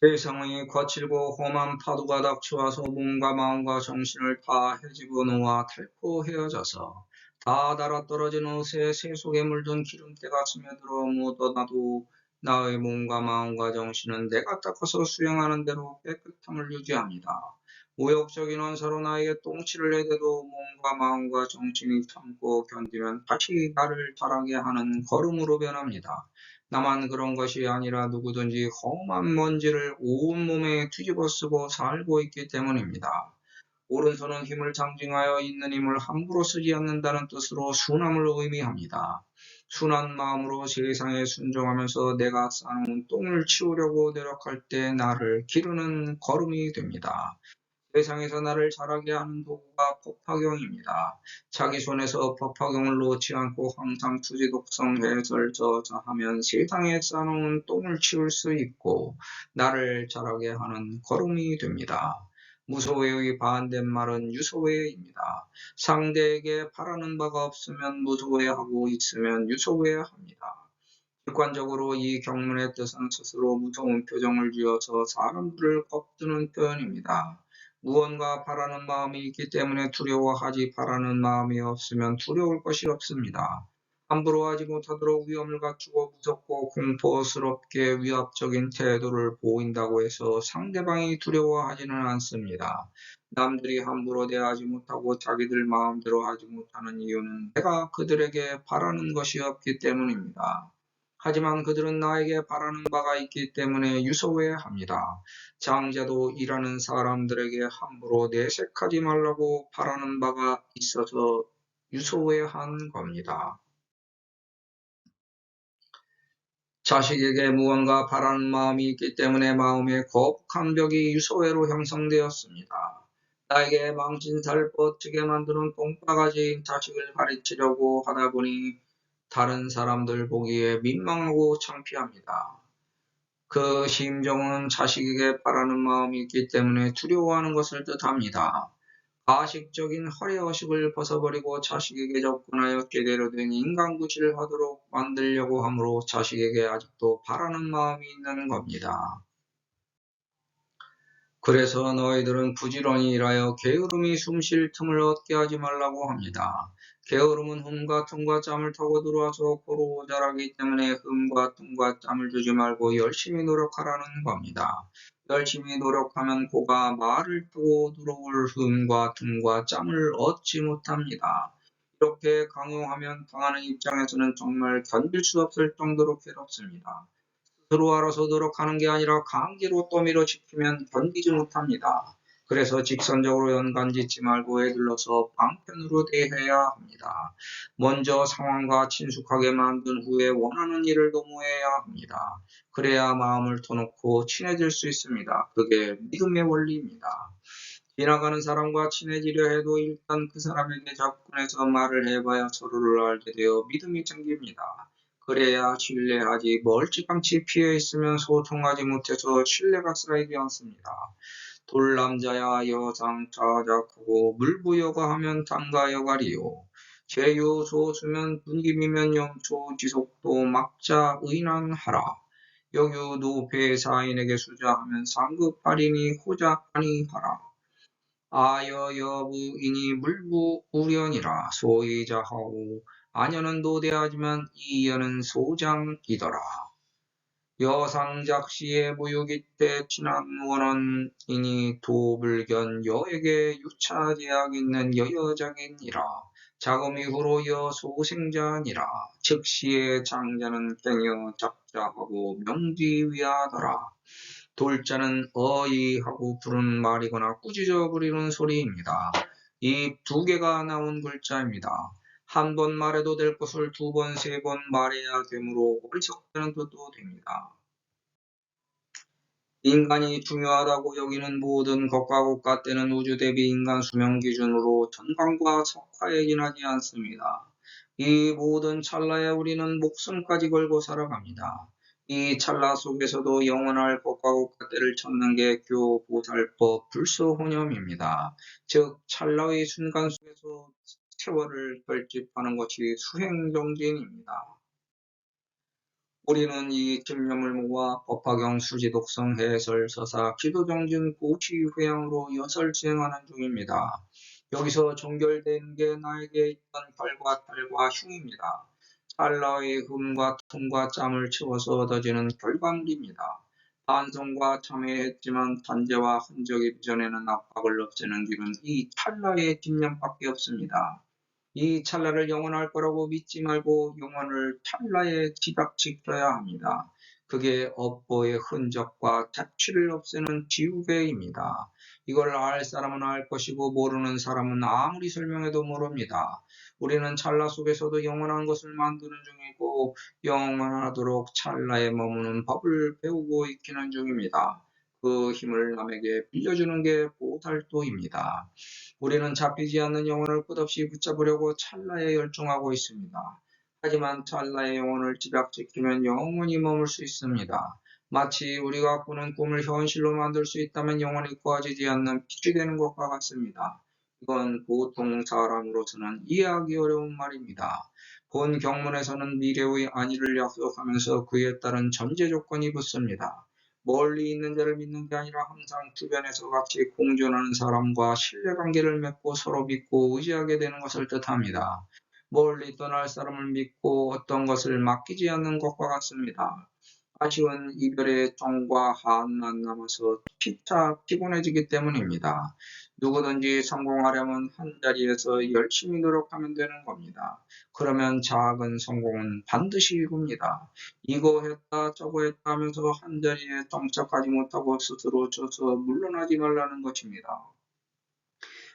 세상의 거칠고 험한 파도가 닥쳐와서 몸과 마음과 정신을 다 헤집어 놓아 닳고 헤어져서 다 닳아 떨어진 옷에 새 속에 물든 기름때가 스며들어 묻어나도 나의 몸과 마음과 정신은 내가 닦아서 수행하는 대로 깨끗함을 유지합니다. 모욕적인 원사로 나에게 똥칠을 해대도 몸과 마음과 정신이 참고 견디면 다시 나를 자라게 하는 걸음으로 변합니다. 나만 그런 것이 아니라 누구든지 험한 먼지를 온몸에 뒤집어 쓰고 살고 있기 때문입니다. 오른손은 힘을 상징하여 있는 힘을 함부로 쓰지 않는다는 뜻으로 순함을 의미합니다. 순한 마음으로 세상에 순종하면서 내가 쌓아놓은 똥을 치우려고 노력할 때 나를 기르는 걸음이 됩니다. 세상에서 나를 자라게 하는 도구가 법화경입니다. 자기 손에서 법화경을 놓지 않고 항상 투지독성 해설저자하면 세상에 쌓아놓은 똥을 치울 수 있고 나를 자라게 하는 걸음이 됩니다. 무소외의 반대말은 유소외입니다. 상대에게 바라는 바가 없으면 무소외하고 있으면 유소외합니다. 객관적으로 이 경문의 뜻은 스스로 무서운 표정을 지어서 사람들을 겁주는 표현입니다. 무언가 바라는 마음이 있기 때문에 두려워하지 바라는 마음이 없으면 두려울 것이 없습니다. 함부로 하지 못하도록 위험을 갖추고 무섭고 공포스럽게 위압적인 태도를 보인다고 해서 상대방이 두려워하지는 않습니다. 남들이 함부로 대하지 못하고 자기들 마음대로 하지 못하는 이유는 내가 그들에게 바라는 것이 없기 때문입니다. 하지만 그들은 나에게 바라는 바가 있기 때문에 유소외합니다. 장자도 일하는 사람들에게 함부로 내색하지 말라고 바라는 바가 있어서 유소외한 겁니다. 자식에게 무언가 바라는 마음이 있기 때문에 마음의 거북한 벽이 유소외로 형성되었습니다. 나에게 망신살 뻗치게 만드는 똥바가지인 자식을 가르치려고 하다 보니 다른 사람들 보기에 민망하고 창피합니다. 그 심정은 자식에게 바라는 마음이 있기 때문에 두려워하는 것을 뜻합니다. 가식적인 허례허식을 벗어버리고 자식에게 접근하여 제대로 된 인간구실을 하도록 만들려고 하므로 자식에게 아직도 바라는 마음이 있는 겁니다. 그래서 너희들은 부지런히 일하여 게으름이 숨쉴 틈을 얻게 하지 말라고 합니다. 게으름은 흠과 틈과 짬을 타고 들어와서 고로 자라기 때문에 흠과 틈과 짬을 주지 말고 열심히 노력하라는 겁니다. 열심히 노력하면 고가 말을 타고 들어올 흠과 틈과 짬을 얻지 못합니다. 이렇게 강요하면 당하는 입장에서는 정말 견딜 수 없을 정도로 괴롭습니다. 스스로 알아서 노력하는 게 아니라 강제로 떠밀어 지키면 견디지 못합니다. 그래서 직선적으로 연관짓지 말고 애들러서 방편으로 대해야 합니다. 먼저 상황과 친숙하게 만든 후에 원하는 일을 도모해야 합니다. 그래야 마음을 터놓고 친해질 수 있습니다. 그게 믿음의 원리입니다. 지나가는 사람과 친해지려 해도 일단 그 사람에게 접근해서 말을 해봐야 서로를 알게 되어 믿음이 생깁니다. 그래야 신뢰하지 멀찌감치 피해 있으면 소통하지 못해서 신뢰가 쌓이지 않습니다. 돌남자야 여상 자작하고 물부여가 하면 장가여가리요. 제유소수면 분김이면 영초 지속도 막자 의난하라. 여유 노폐 사인에게 수자하면 상급하리니 호자하니 하라. 아여 여부이니 물부 우련이라 소이자하오. 아녀는 노대하지만 이여는 소장이더라. 여상작시의 무유기때 친한 원언이니 도불견 여에게 유차제약 있는 여여작이니라. 자금 이후로 여소생자니라. 즉시의 장자는 갱여 작자하고 명지위하더라. 돌자는 어이하고 부르는 말이거나 꾸짖어 부리는 소리입니다. 이 두 개가 나온 글자입니다. 한 번 말해도 될 것을 두 번, 세 번 말해야 되므로 어리석다는 뜻도 됩니다. 인간이 중요하다고 여기는 모든 것과 국가 때는 우주 대비 인간 수명 기준으로 천간과 석화에 지나지 않습니다. 이 모든 찰나에 우리는 목숨까지 걸고 살아갑니다. 이 찰나 속에서도 영원할 것과 국가 때를 찾는 게 교보살법 불소혼염입니다. 즉 찰나의 순간 속에서 세월을 결집하는 것이 수행정진입니다. 우리는 이 집념을 모아 법화경 수지독성 해설 서사 기도정진 고시회양으로 여설 진행하는 중입니다. 여기서 종결된 게 나에게 있던 별과 달과 흉입니다. 찰나의 흠과 틈과 짬을 채워서 얻어지는 결과물입니다. 반성과 참회했지만 단죄와 흔적이 빚어내는 압박을 없애는 길은 이 찰나의 뒷면밖에 없습니다. 이 찰나를 영원할 거라고 믿지 말고 영혼을 찰나에 집약시켜야 합니다. 그게 업보의 흔적과 자취를 없애는 지우개입니다. 이걸 알 사람은 알 것이고 모르는 사람은 아무리 설명해도 모릅니다. 우리는 찰나 속에서도 영원한 것을 만드는 중이고 영원하도록 찰나에 머무는 법을 배우고 익히는 중입니다. 그 힘을 남에게 빌려주는 게 보살도입니다. 우리는 잡히지 않는 영혼을 끝없이 붙잡으려고 찰나에 열중하고 있습니다. 하지만 찰나의 영혼을 집약시키면 영원히 머물 수 있습니다. 마치 우리가 꾸는 꿈을 현실로 만들 수 있다면 영원히 꺼지지 않는 빛이 되는 것과 같습니다. 이건 보통 사람으로서는 이해하기 어려운 말입니다. 본 경문에서는 미래의 안위를 약속하면서 그에 따른 전제 조건이 붙습니다. 멀리 있는 자를 믿는 게 아니라 항상 주변에서 같이 공존하는 사람과 신뢰관계를 맺고 서로 믿고 의지하게 되는 것을 뜻합니다. 멀리 떠날 사람을 믿고 어떤 것을 맡기지 않는 것과 같습니다. 아쉬운 이별의 정과 한만 남아서 피차 피곤해지기 때문입니다. 누구든지 성공하려면 한자리에서 열심히 노력하면 되는 겁니다. 그러면 작은 성공은 반드시 이룹니다. 이거 했다 저거 했다 하면서 한자리에 정착하지 못하고 스스로 져서 물러나지 말라는 것입니다.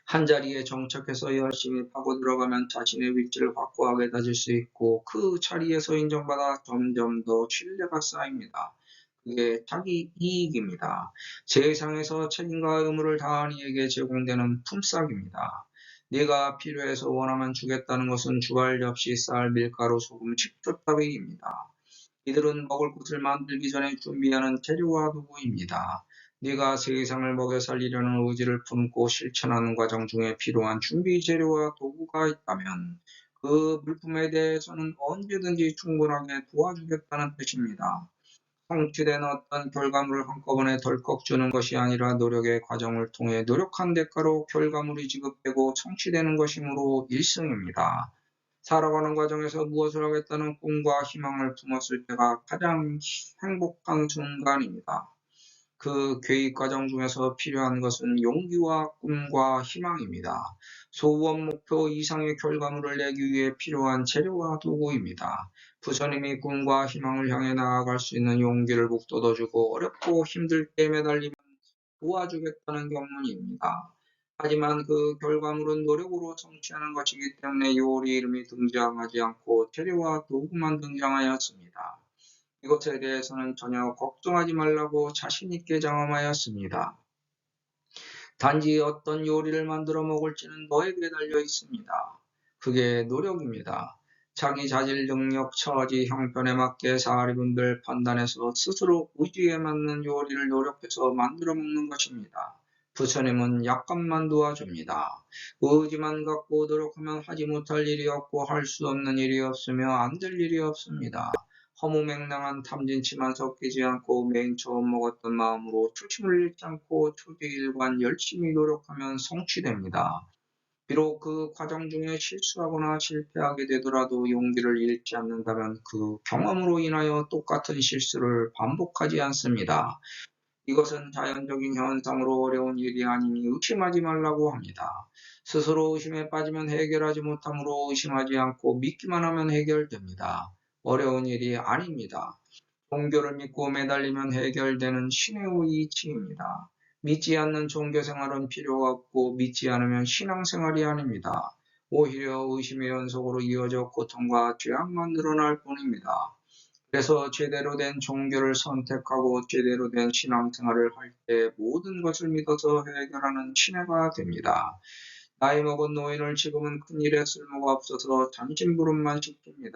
한자리에 정착해서 열심히 파고 들어가면 자신의 위치를 확고하게 다질 수 있고 그 자리에서 인정받아 점점 더 신뢰가 쌓입니다. 그게 자기 이익입니다. 세상에서 책임과 의무를 다한 이에게 제공되는 품삯입니다. 네가 필요해서 원하면 주겠다는 것은 주할 접시, 쌀, 밀가루, 소금, 식초 따위입니다. 이들은 먹을 것을 만들기 전에 준비하는 재료와 도구입니다. 네가 세상을 먹여 살리려는 의지를 품고 실천하는 과정 중에 필요한 준비 재료와 도구가 있다면 그 물품에 대해서는 언제든지 충분하게 도와주겠다는 뜻입니다. 성취된 어떤 결과물을 한꺼번에 덜컥 주는 것이 아니라 노력의 과정을 통해 노력한 대가로 결과물이 지급되고 성취되는 것이므로 일승입니다. 살아가는 과정에서 무엇을 하겠다는 꿈과 희망을 품었을 때가 가장 행복한 순간입니다. 그 계획 과정 중에서 필요한 것은 용기와 꿈과 희망입니다. 소원 목표 이상의 결과물을 내기 위해 필요한 재료와 도구입니다. 부처님이 꿈과 희망을 향해 나아갈 수 있는 용기를 북돋워주고 어렵고 힘들 때 매달리면 도와주겠다는 경문입니다. 하지만 그 결과물은 노력으로 성취하는 것이기 때문에 요리 이름이 등장하지 않고 재료와 도구만 등장하였습니다. 이것에 대해서는 전혀 걱정하지 말라고 자신 있게 장엄하였습니다. 단지 어떤 요리를 만들어 먹을지는 너에게 달려 있습니다. 그게 노력입니다. 자기 자질, 능력, 처지, 형편에 맞게 사리분별 판단해서 스스로 의지에 맞는 요리를 노력해서 만들어 먹는 것입니다. 부처님은 약간만 도와줍니다. 의지만 갖고 노력하면 하지 못할 일이 없고 할 수 없는 일이 없으며 안 될 일이 없습니다. 허무맹랑한 탐진치만 섞이지 않고 맨 처음 먹었던 마음으로 초심을 잃지 않고 초지일관 열심히 노력하면 성취됩니다. 비록 그 과정 중에 실수하거나 실패하게 되더라도 용기를 잃지 않는다면 그 경험으로 인하여 똑같은 실수를 반복하지 않습니다. 이것은 자연적인 현상으로 어려운 일이 아니니 의심하지 말라고 합니다. 스스로 의심에 빠지면 해결하지 못하므로 의심하지 않고 믿기만 하면 해결됩니다. 어려운 일이 아닙니다. 종교를 믿고 매달리면 해결되는 신의 이치입니다. 믿지 않는 종교 생활은 필요가 없고 믿지 않으면 신앙생활이 아닙니다. 오히려 의심의 연속으로 이어져 고통과 죄악만 늘어날 뿐입니다. 그래서 제대로 된 종교를 선택하고 제대로 된 신앙생활을 할 때 모든 것을 믿어서 해결하는 친애가 됩니다. 나이 먹은 노인을 지금은 큰 일에 쓸모가 없어서 잠심부름만 시킵니다.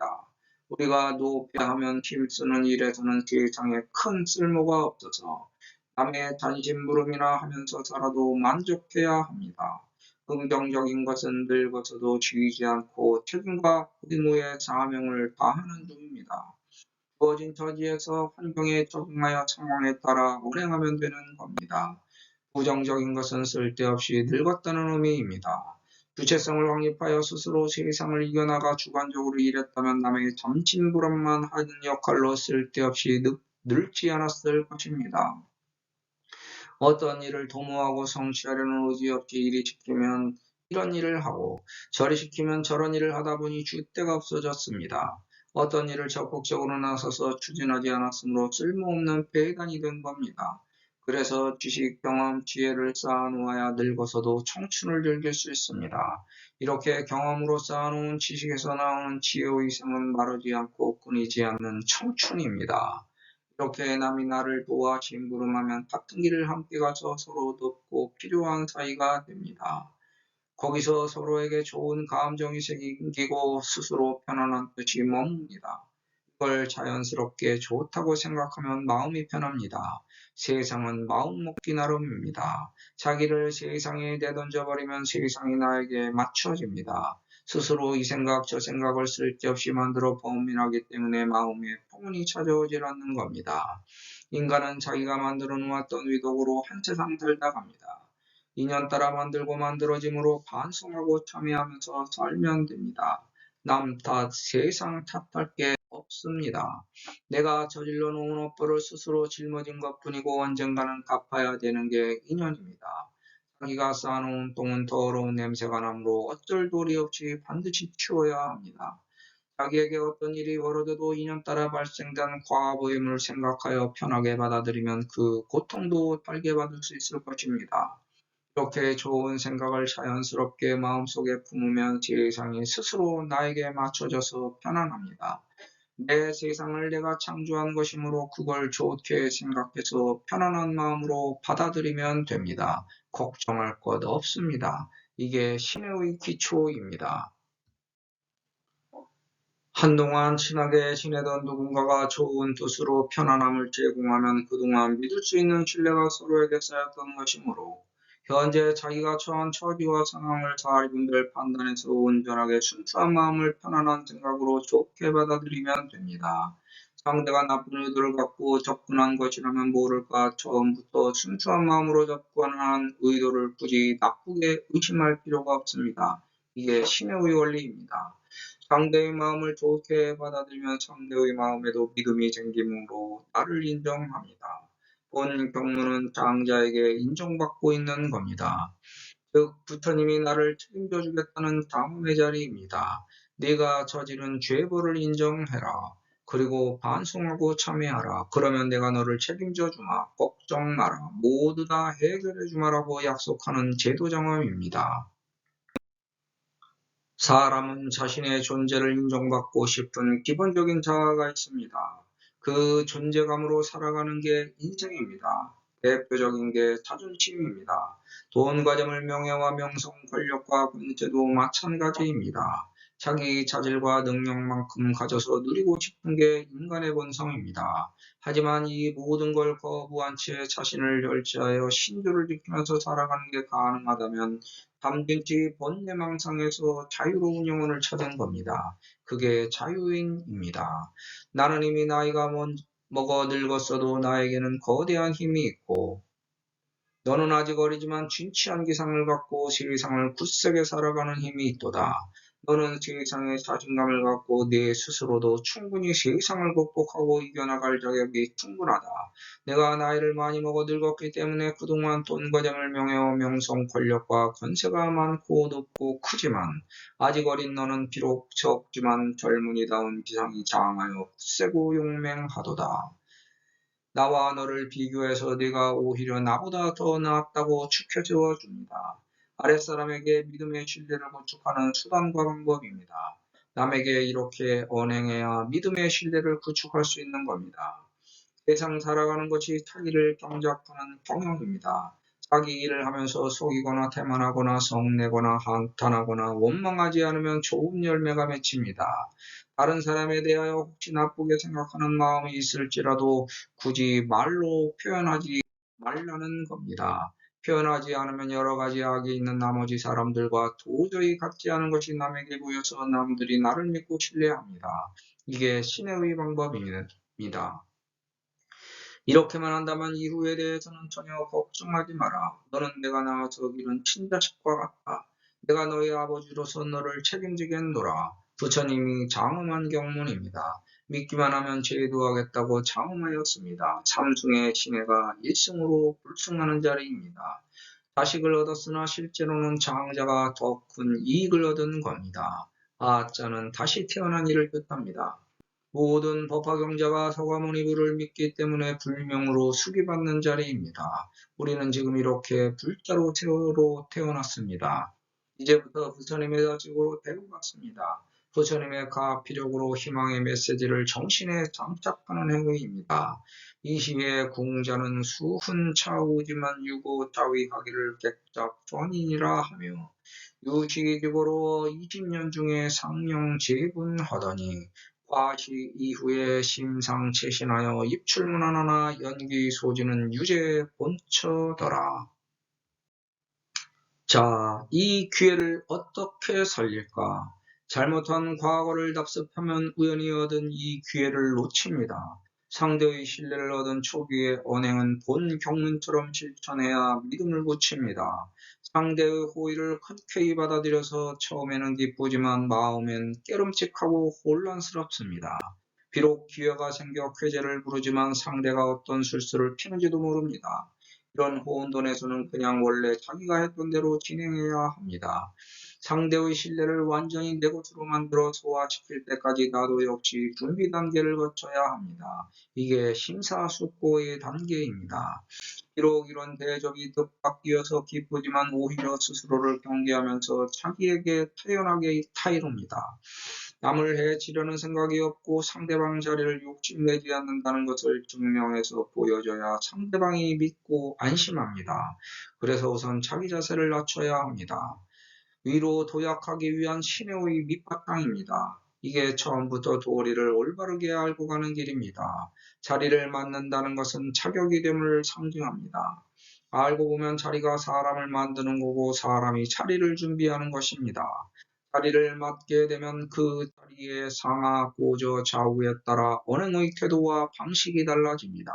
우리가 노폐하면 힘쓰는 일에서는 세상에 큰 쓸모가 없어서 남의 잔심부름이나 하면서 살아도 만족해야 합니다. 긍정적인 것은 늙어서도 지이지 않고 책임과 의무의 사명을 다하는 중입니다. 주어진 처지에서 환경에 적응하여 상황에 따라 운행하면 되는 겁니다. 부정적인 것은 쓸데없이 늙었다는 의미입니다. 주체성을 확립하여 스스로 세상을 이겨나가 주관적으로 일했다면 남에게 잠심부름만 하는 역할로 쓸데없이 늙지 않았을 것입니다. 어떤 일을 도모하고 성취하려는 의지 없이 이리 시키면 이런 일을 하고 저리 시키면 저런 일을 하다 보니 줏대가 없어졌습니다. 어떤 일을 적극적으로 나서서 추진하지 않았으므로 쓸모없는 배단이 된 겁니다. 그래서 지식, 경험, 지혜를 쌓아놓아야 늙어서도 청춘을 즐길 수 있습니다. 이렇게 경험으로 쌓아놓은 지식에서 나오는 지혜의 생은 마르지 않고 끊이지 않는 청춘입니다. 이렇게 남이 나를 도와 심부름하면 같은 길을 함께 가서 서로 돕고 필요한 사이가 됩니다. 거기서 서로에게 좋은 감정이 생기고 스스로 편안한 뜻이 머뭅니다. 이걸 자연스럽게 좋다고 생각하면 마음이 편합니다. 세상은 마음 먹기 나름입니다. 자기를 세상에 내던져버리면 세상이 나에게 맞춰집니다. 스스로 이 생각 저 생각을 쓸데없이 만들어 범인하기 때문에 마음에 평온이 찾아오질 않는 겁니다. 인간은 자기가 만들어 놓았던 의도로 한 세상 살다 갑니다. 인연 따라 만들고 만들어짐으로 반성하고 참여하면서 살면 됩니다. 남 탓, 세상 탓할 게 없습니다. 내가 저질러 놓은 업보를 스스로 짊어진 것뿐이고 언젠가는 갚아야 되는 게 인연입니다. 자기가 쌓아놓은 똥은 더러운 냄새가 나므로 어쩔 도리 없이 반드시 치워야 합니다. 자기에게 어떤 일이 벌어져도 인연 따라 발생된 과보임을 생각하여 편하게 받아들이면 그 고통도 달게 받을 수 있을 것입니다. 이렇게 좋은 생각을 자연스럽게 마음속에 품으면 세상이 스스로 나에게 맞춰져서 편안합니다. 내 세상을 내가 창조한 것이므로 그걸 좋게 생각해서 편안한 마음으로 받아들이면 됩니다. 걱정할 것 없습니다. 이게 신의 기초입니다. 한동안 친하게 지내던 누군가가 좋은 뜻으로 편안함을 제공하면 그동안 믿을 수 있는 신뢰가 서로에게 쌓였던 것이므로 현재 자기가 처한 처지와 상황을 잘 분별 판단해서 온전하게 순수한 마음을 편안한 생각으로 좋게 받아들이면 됩니다. 상대가 나쁜 의도를 갖고 접근한 것이라면 모를까 처음부터 순수한 마음으로 접근한 의도를 굳이 나쁘게 의심할 필요가 없습니다. 이게 신의 원리입니다. 상대의 마음을 좋게 받아들이면 상대의 마음에도 믿음이 생기므로 나를 인정합니다. 본 경문은 장자에게 인정받고 있는 겁니다. 즉 부처님이 나를 책임져 주겠다는 다음의 자리입니다. 네가 저지른 죄벌을 인정해라. 그리고 반성하고 참회하라. 그러면 내가 너를 책임져 주마. 걱정 마라. 모두 다 해결해 주마라고 약속하는 제도장엄입니다. 사람은 자신의 존재를 인정받고 싶은 기본적인 자아가 있습니다. 그 존재감으로 살아가는 게 인생입니다. 대표적인 게 자존심입니다. 돈, 가정을 명예와 명성, 권력과 권세도 마찬가지입니다. 자기 자질과 능력만큼 가져서 누리고 싶은 게 인간의 본성입니다. 하지만 이 모든 걸 거부한 채 자신을 절제하여 신조를 지키면서 살아가는 게 가능하다면 담진치 번뇌망상에서 자유로운 영혼을 찾은 겁니다. 그게 자유인입니다. 나는 이미 나이가 먹어 늙었어도 나에게는 거대한 힘이 있고 너는 아직 어리지만 진치한 기상을 갖고 세상을 굳세게 살아가는 힘이 있도다. 너는 세상에 자신감을 갖고 내 스스로도 충분히 세상을 극복하고 이겨나갈 자격이 충분하다. 내가 나이를 많이 먹어 늙었기 때문에 그동안 돈과 정을 명예와 명성, 권력과 권세가 많고 높고 크지만 아직 어린 너는 비록 적지만 젊은이다운 기상이 장하여 굳세고 용맹하도다. 나와 너를 비교해서 네가 오히려 나보다 더 낫다고 추켜 세워줍니다. 아랫사람에게 믿음의 신뢰를 구축하는 수단과 방법입니다. 남에게 이렇게 언행해야 믿음의 신뢰를 구축할 수 있는 겁니다. 세상 살아가는 것이 자기를 경작하는 경영입니다. 자기 일을 하면서 속이거나 태만하거나 성내거나 한탄하거나 원망하지 않으면 좋은 열매가 맺힙니다. 다른 사람에 대하여 혹시 나쁘게 생각하는 마음이 있을지라도 굳이 말로 표현하지 말라는 겁니다. 표현하지 않으면 여러 가지 악이 있는 나머지 사람들과 도저히 같지 않은 것이 남에게 보여서 남들이 나를 믿고 신뢰합니다. 이게 신의 방법입니다. 이렇게만 한다면 이후에 대해서는 전혀 걱정하지 마라. 너는 내가 낳아서 기른 친자식과 같다. 내가 너희 아버지로서 너를 책임지겠노라. 부처님이 장엄한 경문입니다. 믿기만 하면 제도하겠다고 장엄하였습니다. 삼중의 신해가 일승으로 불승하는 자리입니다. 자식을 얻었으나 실제로는 장자가 더 큰 이익을 얻은 겁니다. 아자는 다시 태어난 이를 뜻합니다. 모든 법화경자가 서가모니부를 믿기 때문에 불명으로 수기받는 자리입니다. 우리는 지금 이렇게 불자로 태어났습니다. 이제부터 부처님의 자식으로 대우받습니다. 부처님의 가피력으로 희망의 메시지를 정신에 장착하는 행위입니다. 이 시에 궁자는 수훈 차우지만 유고 자위하기를 객작 전인이라 하며 유시기직으로 20년 중에 상령 재분하더니 과시 이후에 심상체신하여 입출문하나 연기 소지는 유죄 본처더라. 자, 이 기회를 어떻게 살릴까? 잘못한 과거를 답습하면 우연히 얻은 이 기회를 놓칩니다. 상대의 신뢰를 얻은 초기의 언행은 본 경문처럼 실천해야 믿음을 붙입니다. 상대의 호의를 흔쾌히 받아들여서 처음에는 기쁘지만 마음엔 깨름직하고 혼란스럽습니다. 비록 기회가 생겨 쾌재를 부르지만 상대가 어떤 술수를 피는지도 모릅니다. 이런 호언돈에서는 그냥 원래 자기가 했던 대로 진행해야 합니다. 상대의 신뢰를 완전히 내 것으로 만들어 소화시킬 때까지 나도 역시 준비 단계를 거쳐야 합니다. 이게 심사숙고의 단계입니다. 비록 이런 대접이 뜻밖이어서 기쁘지만 오히려 스스로를 경계하면서 자기에게 타연하게 타이릅니다. 남을 해치려는 생각이 없고 상대방 자리를 욕심내지 않는다는 것을 증명해서 보여줘야 상대방이 믿고 안심합니다. 그래서 우선 자기 자세를 낮춰야 합니다. 위로 도약하기 위한 신의 밑바탕입니다. 이게 처음부터 도리를 올바르게 알고 가는 길입니다. 자리를 맡는다는 것은 자격이 됨을 상징합니다. 알고 보면 자리가 사람을 만드는 거고 사람이 자리를 준비하는 것입니다. 자리를 맡게 되면 그 자리의 상하, 고저, 좌우에 따라 언행의 태도와 방식이 달라집니다.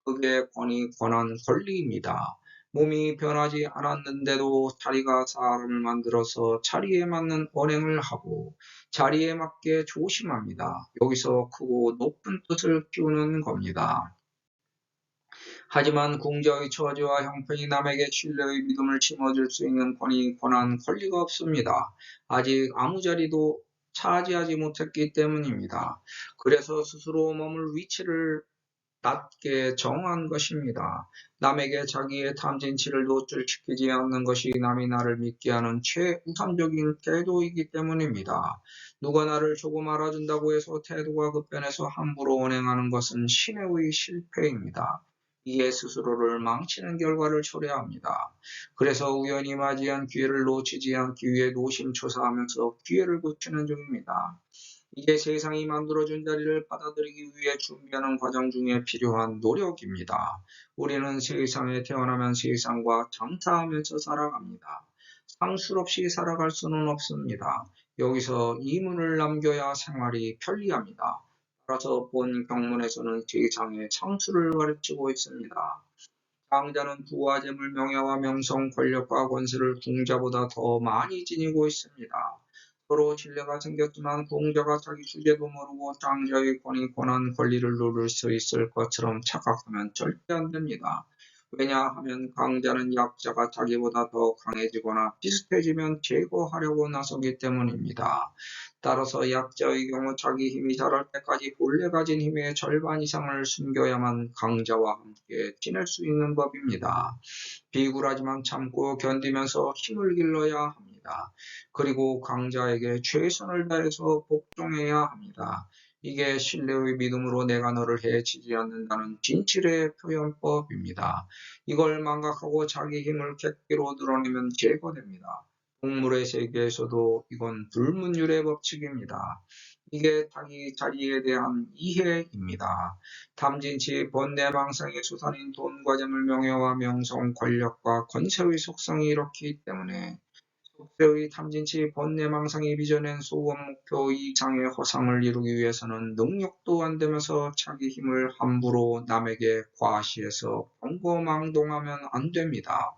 그게 권위, 권한, 권리입니다. 몸이 변하지 않았는데도 자리가 사람을 만들어서 자리에 맞는 언행을 하고 자리에 맞게 조심합니다. 여기서 크고 높은 뜻을 키우는 겁니다. 하지만 궁자의 처지와 형편이 남에게 신뢰의 믿음을 심어줄 수 있는 권위, 권한, 권리가 없습니다. 아직 아무 자리도 차지하지 못했기 때문입니다. 그래서 스스로 머물 위치를 낮게 정한 것입니다. 남에게 자기의 탐진치를 노출시키지 않는 것이 남이 나를 믿게 하는 최우선적인 태도이기 때문입니다. 누가 나를 조금 알아준다고 해서 태도가 급변해서 함부로 언행하는 것은 신의 실패입니다. 이에 스스로를 망치는 결과를 초래합니다. 그래서 우연히 맞이한 기회를 놓치지 않기 위해 노심초사하면서 기회를 고치는 중입니다. 이게 세상이 만들어준 자리를 받아들이기 위해 준비하는 과정 중에 필요한 노력입니다. 우리는 세상에 태어나면 세상과 장사하면서 살아갑니다. 상술 없이 살아갈 수는 없습니다. 여기서 이문을 남겨야 생활이 편리합니다. 따라서 본 경문에서는 세상의 상술을 가르치고 있습니다. 장자는 부와 재물, 명예와 명성, 권력과 권세를 궁자보다 더 많이 지니고 있습니다. 서로 신뢰가 생겼지만 궁자가 자기 주제도 모르고 장자의 권위, 권한, 권리를 누릴 수 있을 것처럼 착각하면 절대 안 됩니다. 왜냐하면 강자는 약자가 자기보다 더 강해지거나 비슷해지면 제거하려고 나서기 때문입니다. 따라서 약자의 경우 자기 힘이 자랄 때까지 본래 가진 힘의 절반 이상을 숨겨야만 강자와 함께 지낼 수 있는 법입니다. 비굴하지만 참고 견디면서 힘을 길러야 합니다. 그리고 강자에게 최선을 다해서 복종해야 합니다. 이게 신뢰의 믿음으로 내가 너를 해치지 않는다는 진실의 표현법입니다. 이걸 망각하고 자기 힘을 객기로 드러내면 제거됩니다. 동물의 세계에서도 이건 불문율의 법칙입니다. 이게 자기 자리에 대한 이해입니다. 탐진치 번뇌망상의 수산인 돈과 재물, 명예와 명성, 권력과 권세의 속성이 이렇기 때문에 속세의 탐진치 번뇌망상이 빚어낸 소원 목표 이상의 허상을 이루기 위해서는 능력도 안 되면서 자기 힘을 함부로 남에게 과시해서 경거망동하면 안 됩니다.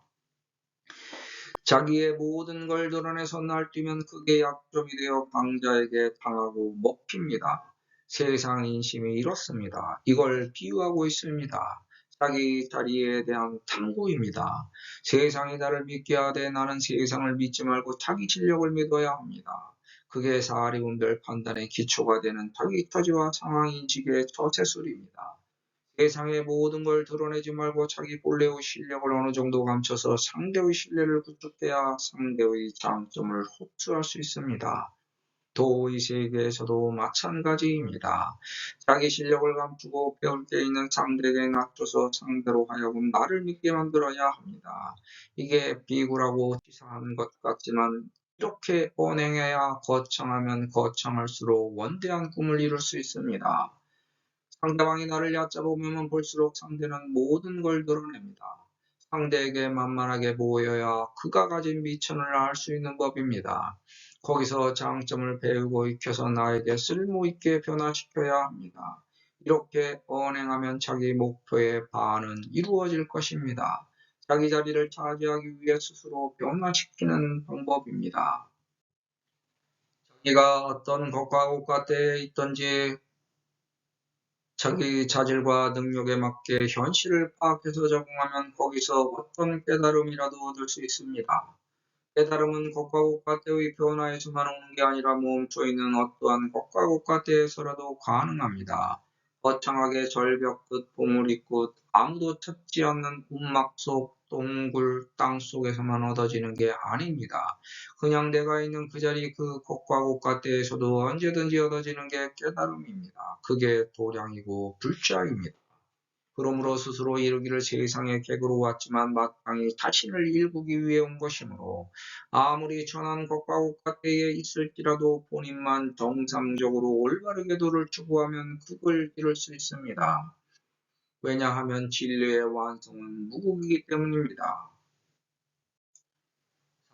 자기의 모든 걸 드러내서 날뛰면 그게 약점이 되어 방자에게 당하고 먹힙니다. 세상 인심이 이렇습니다. 이걸 비유하고 있습니다. 자기 자리에 대한 탐구입니다. 세상이 나를 믿게 하되 나는 세상을 믿지 말고 자기 실력을 믿어야 합니다. 그게 사리분별 판단의 기초가 되는 자기 처지와 상황 인식의 처세술입니다. 세상의 모든 걸 드러내지 말고 자기 본래의 실력을 어느 정도 감춰서 상대의 신뢰를 구축해야 상대의 장점을 흡수할 수 있습니다. 도의 세계에서도 마찬가지입니다. 자기 실력을 감추고 배울 게 있는 상대에게 낮춰서 상대로 하여금 나를 믿게 만들어야 합니다. 이게 비굴하고 치사한 것 같지만 이렇게 언행해야 거창하면 거창할수록 원대한 꿈을 이룰 수 있습니다. 상대방이 나를 얕잡으면 볼수록 상대는 모든 걸 드러냅니다. 상대에게 만만하게 보여야 그가 가진 미천을 알 수 있는 법입니다. 거기서 장점을 배우고 익혀서 나에게 쓸모있게 변화시켜야 합니다. 이렇게 언행하면 자기 목표의 반은 이루어질 것입니다. 자기 자리를 차지하기 위해 스스로 변화시키는 방법입니다. 자기가 어떤 것과 고가대에 있든지 자기 자질과 능력에 맞게 현실을 파악해서 적응하면 거기서 어떤 깨달음이라도 얻을 수 있습니다. 깨달음은 것과 고가대의 변화에서만 오는 게 아니라 멈춰있는 어떠한 것과 고가대에서라도 가능합니다. 거창하게 절벽 끝, 보물이 끝, 아무도 찾지 않는 움막 속 동굴 땅속에서만 얻어지는 게 아닙니다. 그냥 내가 있는 그 자리 그 것과 고가대에서도 언제든지 얻어지는 게 깨달음입니다. 그게 도량이고 불자입니다. 그러므로 스스로 이루기를 세상의 객으로 왔지만 마땅히 자신을 일구기 위해 온 것이므로 아무리 천한 것과 고가대에 있을지라도 본인만 정상적으로 올바르게 도를 추구하면 그걸 이룰 수 있습니다. 왜냐하면 진리의 완성은 무국이기 때문입니다.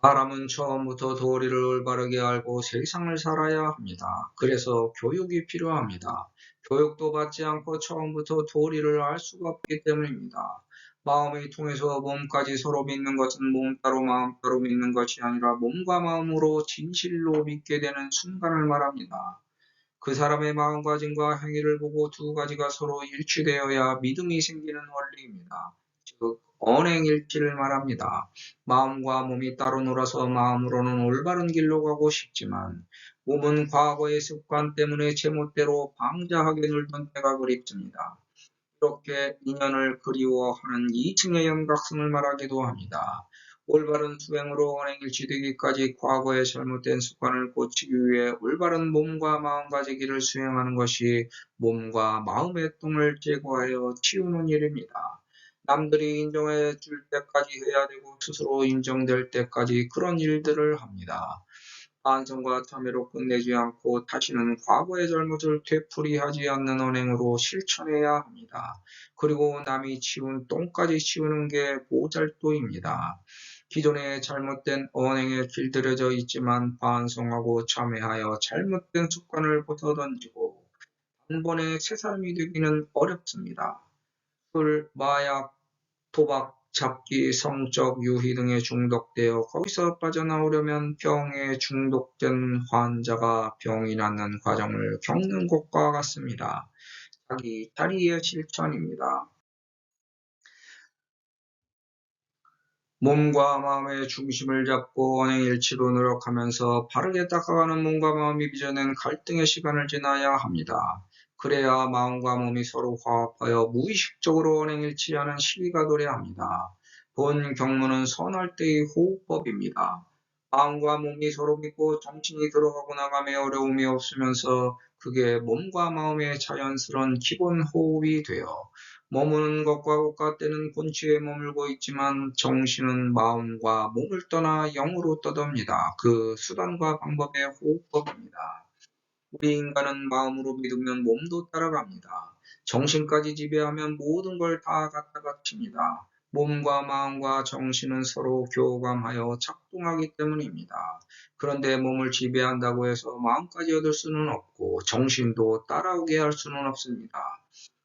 사람은 처음부터 도리를 올바르게 알고 세상을 살아야 합니다. 그래서 교육이 필요합니다. 교육도 받지 않고 처음부터 도리를 알 수가 없기 때문입니다. 마음이 통해서 몸까지 서로 믿는 것은 몸 따로 마음 따로 믿는 것이 아니라 몸과 마음으로 진실로 믿게 되는 순간을 말합니다. 그 사람의 마음가짐과 행위를 보고 두 가지가 서로 일치되어야 믿음이 생기는 원리입니다. 즉, 언행일치를 말합니다. 마음과 몸이 따로 놀아서 마음으로는 올바른 길로 가고 싶지만 몸은 과거의 습관 때문에 제멋대로 방자하게 놀던 때가 그립습니다. 이렇게 인연을 그리워하는 이층의 연각성을 말하기도 합니다. 올바른 수행으로 언행일치 되기까지 과거의 잘못된 습관을 고치기 위해 올바른 몸과 마음가짐을 수행하는 것이 몸과 마음의 똥을 제거하여 치우는 일입니다. 남들이 인정해 줄 때까지 해야 되고 스스로 인정될 때까지 그런 일들을 합니다. 반성과 참회로 끝내지 않고 다시는 과거의 잘못을 되풀이하지 않는 언행으로 실천해야 합니다. 그리고 남이 치운 똥까지 치우는 게 모잘도입니다. 기존의 잘못된 언행에 길들여져 있지만 반성하고 참회하여 잘못된 습관을 벗어던지고 단번에 새 사람이 되기는 어렵습니다. 술, 마약, 도박, 잡기, 성적 유희 등에 중독되어 거기서 빠져나오려면 병에 중독된 환자가 병이 낫는 과정을 겪는 것과 같습니다. 자기 자리의 실천입니다. 몸과 마음의 중심을 잡고 언행일치로 노력하면서 바르게 닦아가는 몸과 마음이 빚어낸 갈등의 시간을 지나야 합니다. 그래야 마음과 몸이 서로 화합하여 무의식적으로 언행일치하는 시기가 도래합니다. 본 경문은 선할 때의 호흡법입니다. 마음과 몸이 서로 믿고 정신이 들어가고 나감에 어려움이 없으면서 그게 몸과 마음의 자연스러운 기본 호흡이 되어 머무는 것과 고가때는 본체에 머물고 있지만 정신은 마음과 몸을 떠나 영으로 떠돕니다. 그 수단과 방법의 호흡법입니다. 우리 인간은 마음으로 믿으면 몸도 따라갑니다. 정신까지 지배하면 모든 걸 다 갖다 바칩니다. 몸과 마음과 정신은 서로 교감하여 작동하기 때문입니다. 그런데 몸을 지배한다고 해서 마음까지 얻을 수는 없고 정신도 따라오게 할 수는 없습니다.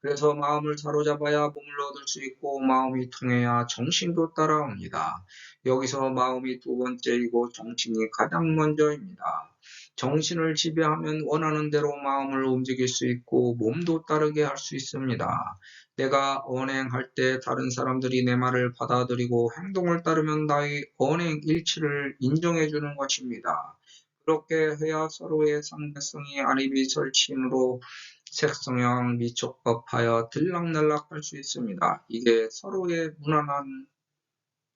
그래서 마음을 사로잡아야 몸을 얻을 수 있고 마음이 통해야 정신도 따라옵니다. 여기서 마음이 두 번째이고 정신이 가장 먼저입니다. 정신을 지배하면 원하는 대로 마음을 움직일 수 있고 몸도 따르게 할 수 있습니다. 내가 언행할 때 다른 사람들이 내 말을 받아들이고 행동을 따르면 나의 언행 일치를 인정해 주는 것입니다. 그렇게 해야 서로의 상대성이 안입이 설치므로 색성향 미촉법하여 들락날락할 수 있습니다. 이게 서로의 무난한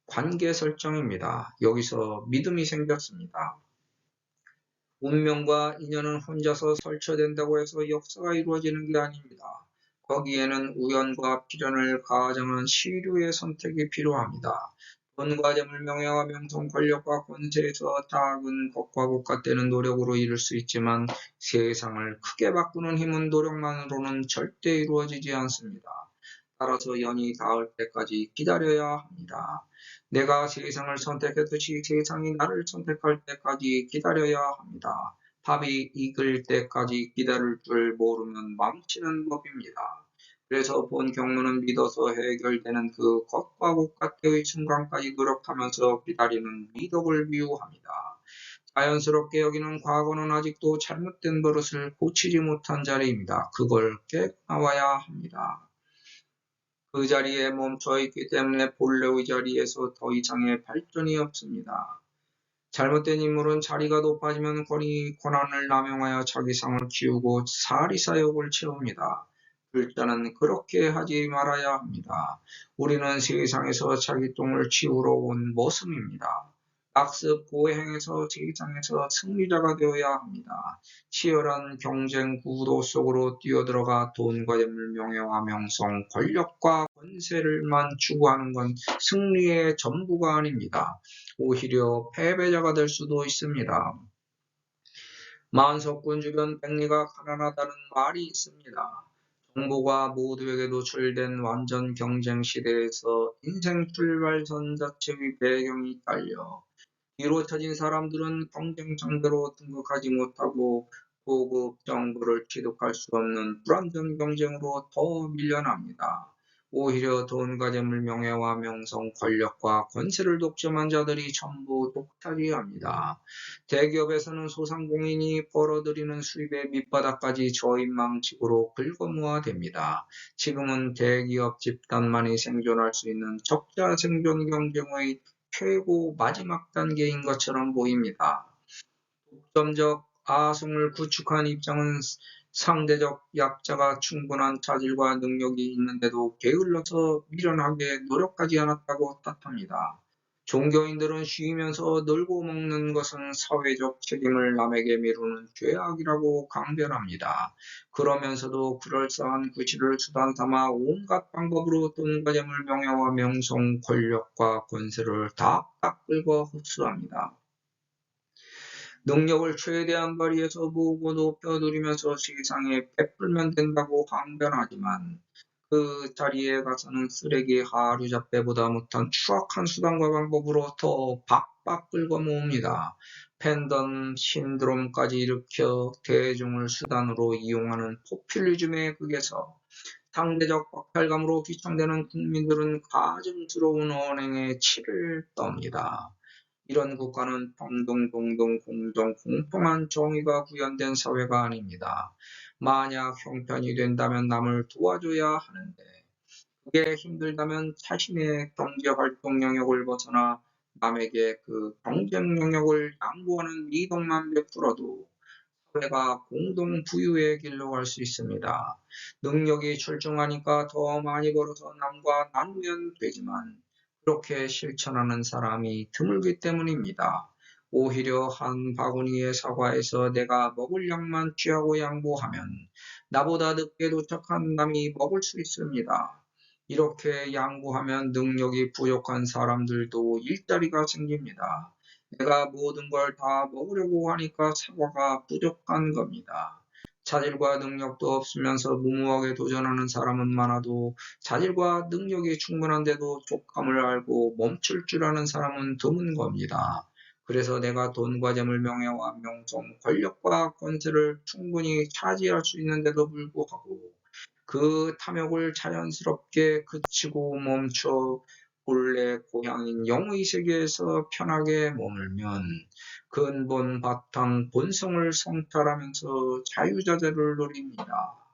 관계 설정입니다. 여기서 믿음이 생겼습니다. 운명과 인연은 혼자서 설쳐된다고 해서 역사가 이루어지는 게 아닙니다. 거기에는 우연과 필연을 가정한 시류의 선택이 필요합니다. 돈과 재물, 명예와 명성, 권력과 권세에서 작은 것과 국가되는 노력으로 이룰 수 있지만 세상을 크게 바꾸는 힘은 노력만으로는 절대 이루어지지 않습니다. 따라서 연이 닿을 때까지 기다려야 합니다. 내가 세상을 선택했듯이 세상이 나를 선택할 때까지 기다려야 합니다. 밥이 익을 때까지 기다릴 줄 모르면 망치는 법입니다. 그래서 본 경문은 믿어서 해결되는 그 것과 국가때의 순간까지 노력하면서 기다리는 미덕을 미우합니다. 자연스럽게 여기는 과거는 아직도 잘못된 버릇을 고치지 못한 자리입니다. 그걸 깨나와야 합니다. 그 자리에 멈춰 있기 때문에 본래의 자리에서 더 이상의 발전이 없습니다. 잘못된 인물은 자리가 높아지면 권한을 남용하여 자기 상을 키우고 사리사욕을 채웁니다. 불자는 그렇게 하지 말아야 합니다. 우리는 세상에서 자기 똥을 치우러 온 머슴입니다. 악습 고행에서 세상에서 승리자가 되어야 합니다. 치열한 경쟁 구도 속으로 뛰어들어가 돈과 재물, 명예와 명성, 권력과 권세를만 추구하는 건 승리의 전부가 아닙니다. 오히려 패배자가 될 수도 있습니다. 만석군 주변 백리가 가난하다는 말이 있습니다. 정보가 모두에게 노출된 완전 경쟁 시대에서 인생 출발선 자체의 배경이 딸려 뒤로 처진 사람들은 경쟁 상대로 등극하지 못하고 고급 정보를 취득할 수 없는 불완전 경쟁으로 더 밀려납니다. 오히려 돈과 재물, 명예와 명성, 권력과 권세를 독점한 자들이 전부 독차지합니다. 대기업에서는 소상공인이 벌어들이는 수입의 밑바닥까지 저인망직으로 긁어모아댑니다. 지금은 대기업 집단만이 생존할 수 있는 적자 생존 경쟁의 최고 마지막 단계인 것처럼 보입니다. 독점적 아성을 구축한 입장은 상대적 약자가 충분한 자질과 능력이 있는데도 게을러서 미련하게 노력하지 않았다고 탓합니다. 종교인들은 쉬면서 놀고 먹는 것은 사회적 책임을 남에게 미루는 죄악이라고 강변합니다. 그러면서도 그럴싸한 구실을 수단 삼아 온갖 방법으로 돈과 재물, 명예와 명성, 권력과 권세를 닥닥 긁어 흡수합니다. 능력을 최대한 발휘해서 모으고 높여 누리면서 세상에 베풀면 된다고 강변하지만 그 자리에 가서는 쓰레기 하류잡배보다 못한 추악한 수단과 방법으로 더 박박 긁어 모읍니다. 팬덤 신드롬까지 일으켜 대중을 수단으로 이용하는 포퓰리즘의 극에서 상대적 박탈감으로 귀청되는 국민들은 가증스러운 언행에 치를 떱니다. 이런 국가는 평등동등 공정 공평한 정의가 구현된 사회가 아닙니다. 만약 형편이 된다면 남을 도와줘야 하는데 그게 힘들다면 자신의 경제활동 영역을 벗어나 남에게 그 경쟁 영역을 양보하는 미덕만 베풀어도 사회가 공동 부유의 길로 갈 수 있습니다. 능력이 출중하니까 더 많이 벌어서 남과 나누면 되지만 그렇게 실천하는 사람이 드물기 때문입니다. 오히려 한 바구니의 사과에서 내가 먹을 양만 취하고 양보하면 나보다 늦게 도착한 남이 먹을 수 있습니다. 이렇게 양보하면 능력이 부족한 사람들도 일자리가 생깁니다. 내가 모든 걸 다 먹으려고 하니까 사과가 부족한 겁니다. 자질과 능력도 없으면서 무모하게 도전하는 사람은 많아도 자질과 능력이 충분한데도 족함을 알고 멈출 줄 아는 사람은 드문 겁니다. 그래서 내가 돈과 재물, 명예와 명성, 권력과 권세를 충분히 차지할 수 있는데도 불구하고 그 탐욕을 자연스럽게 그치고 멈춰 본래 고향인 영의 세계에서 편하게 머물면 근본 바탕 본성을 성탈하면서 자유자재를 누립니다.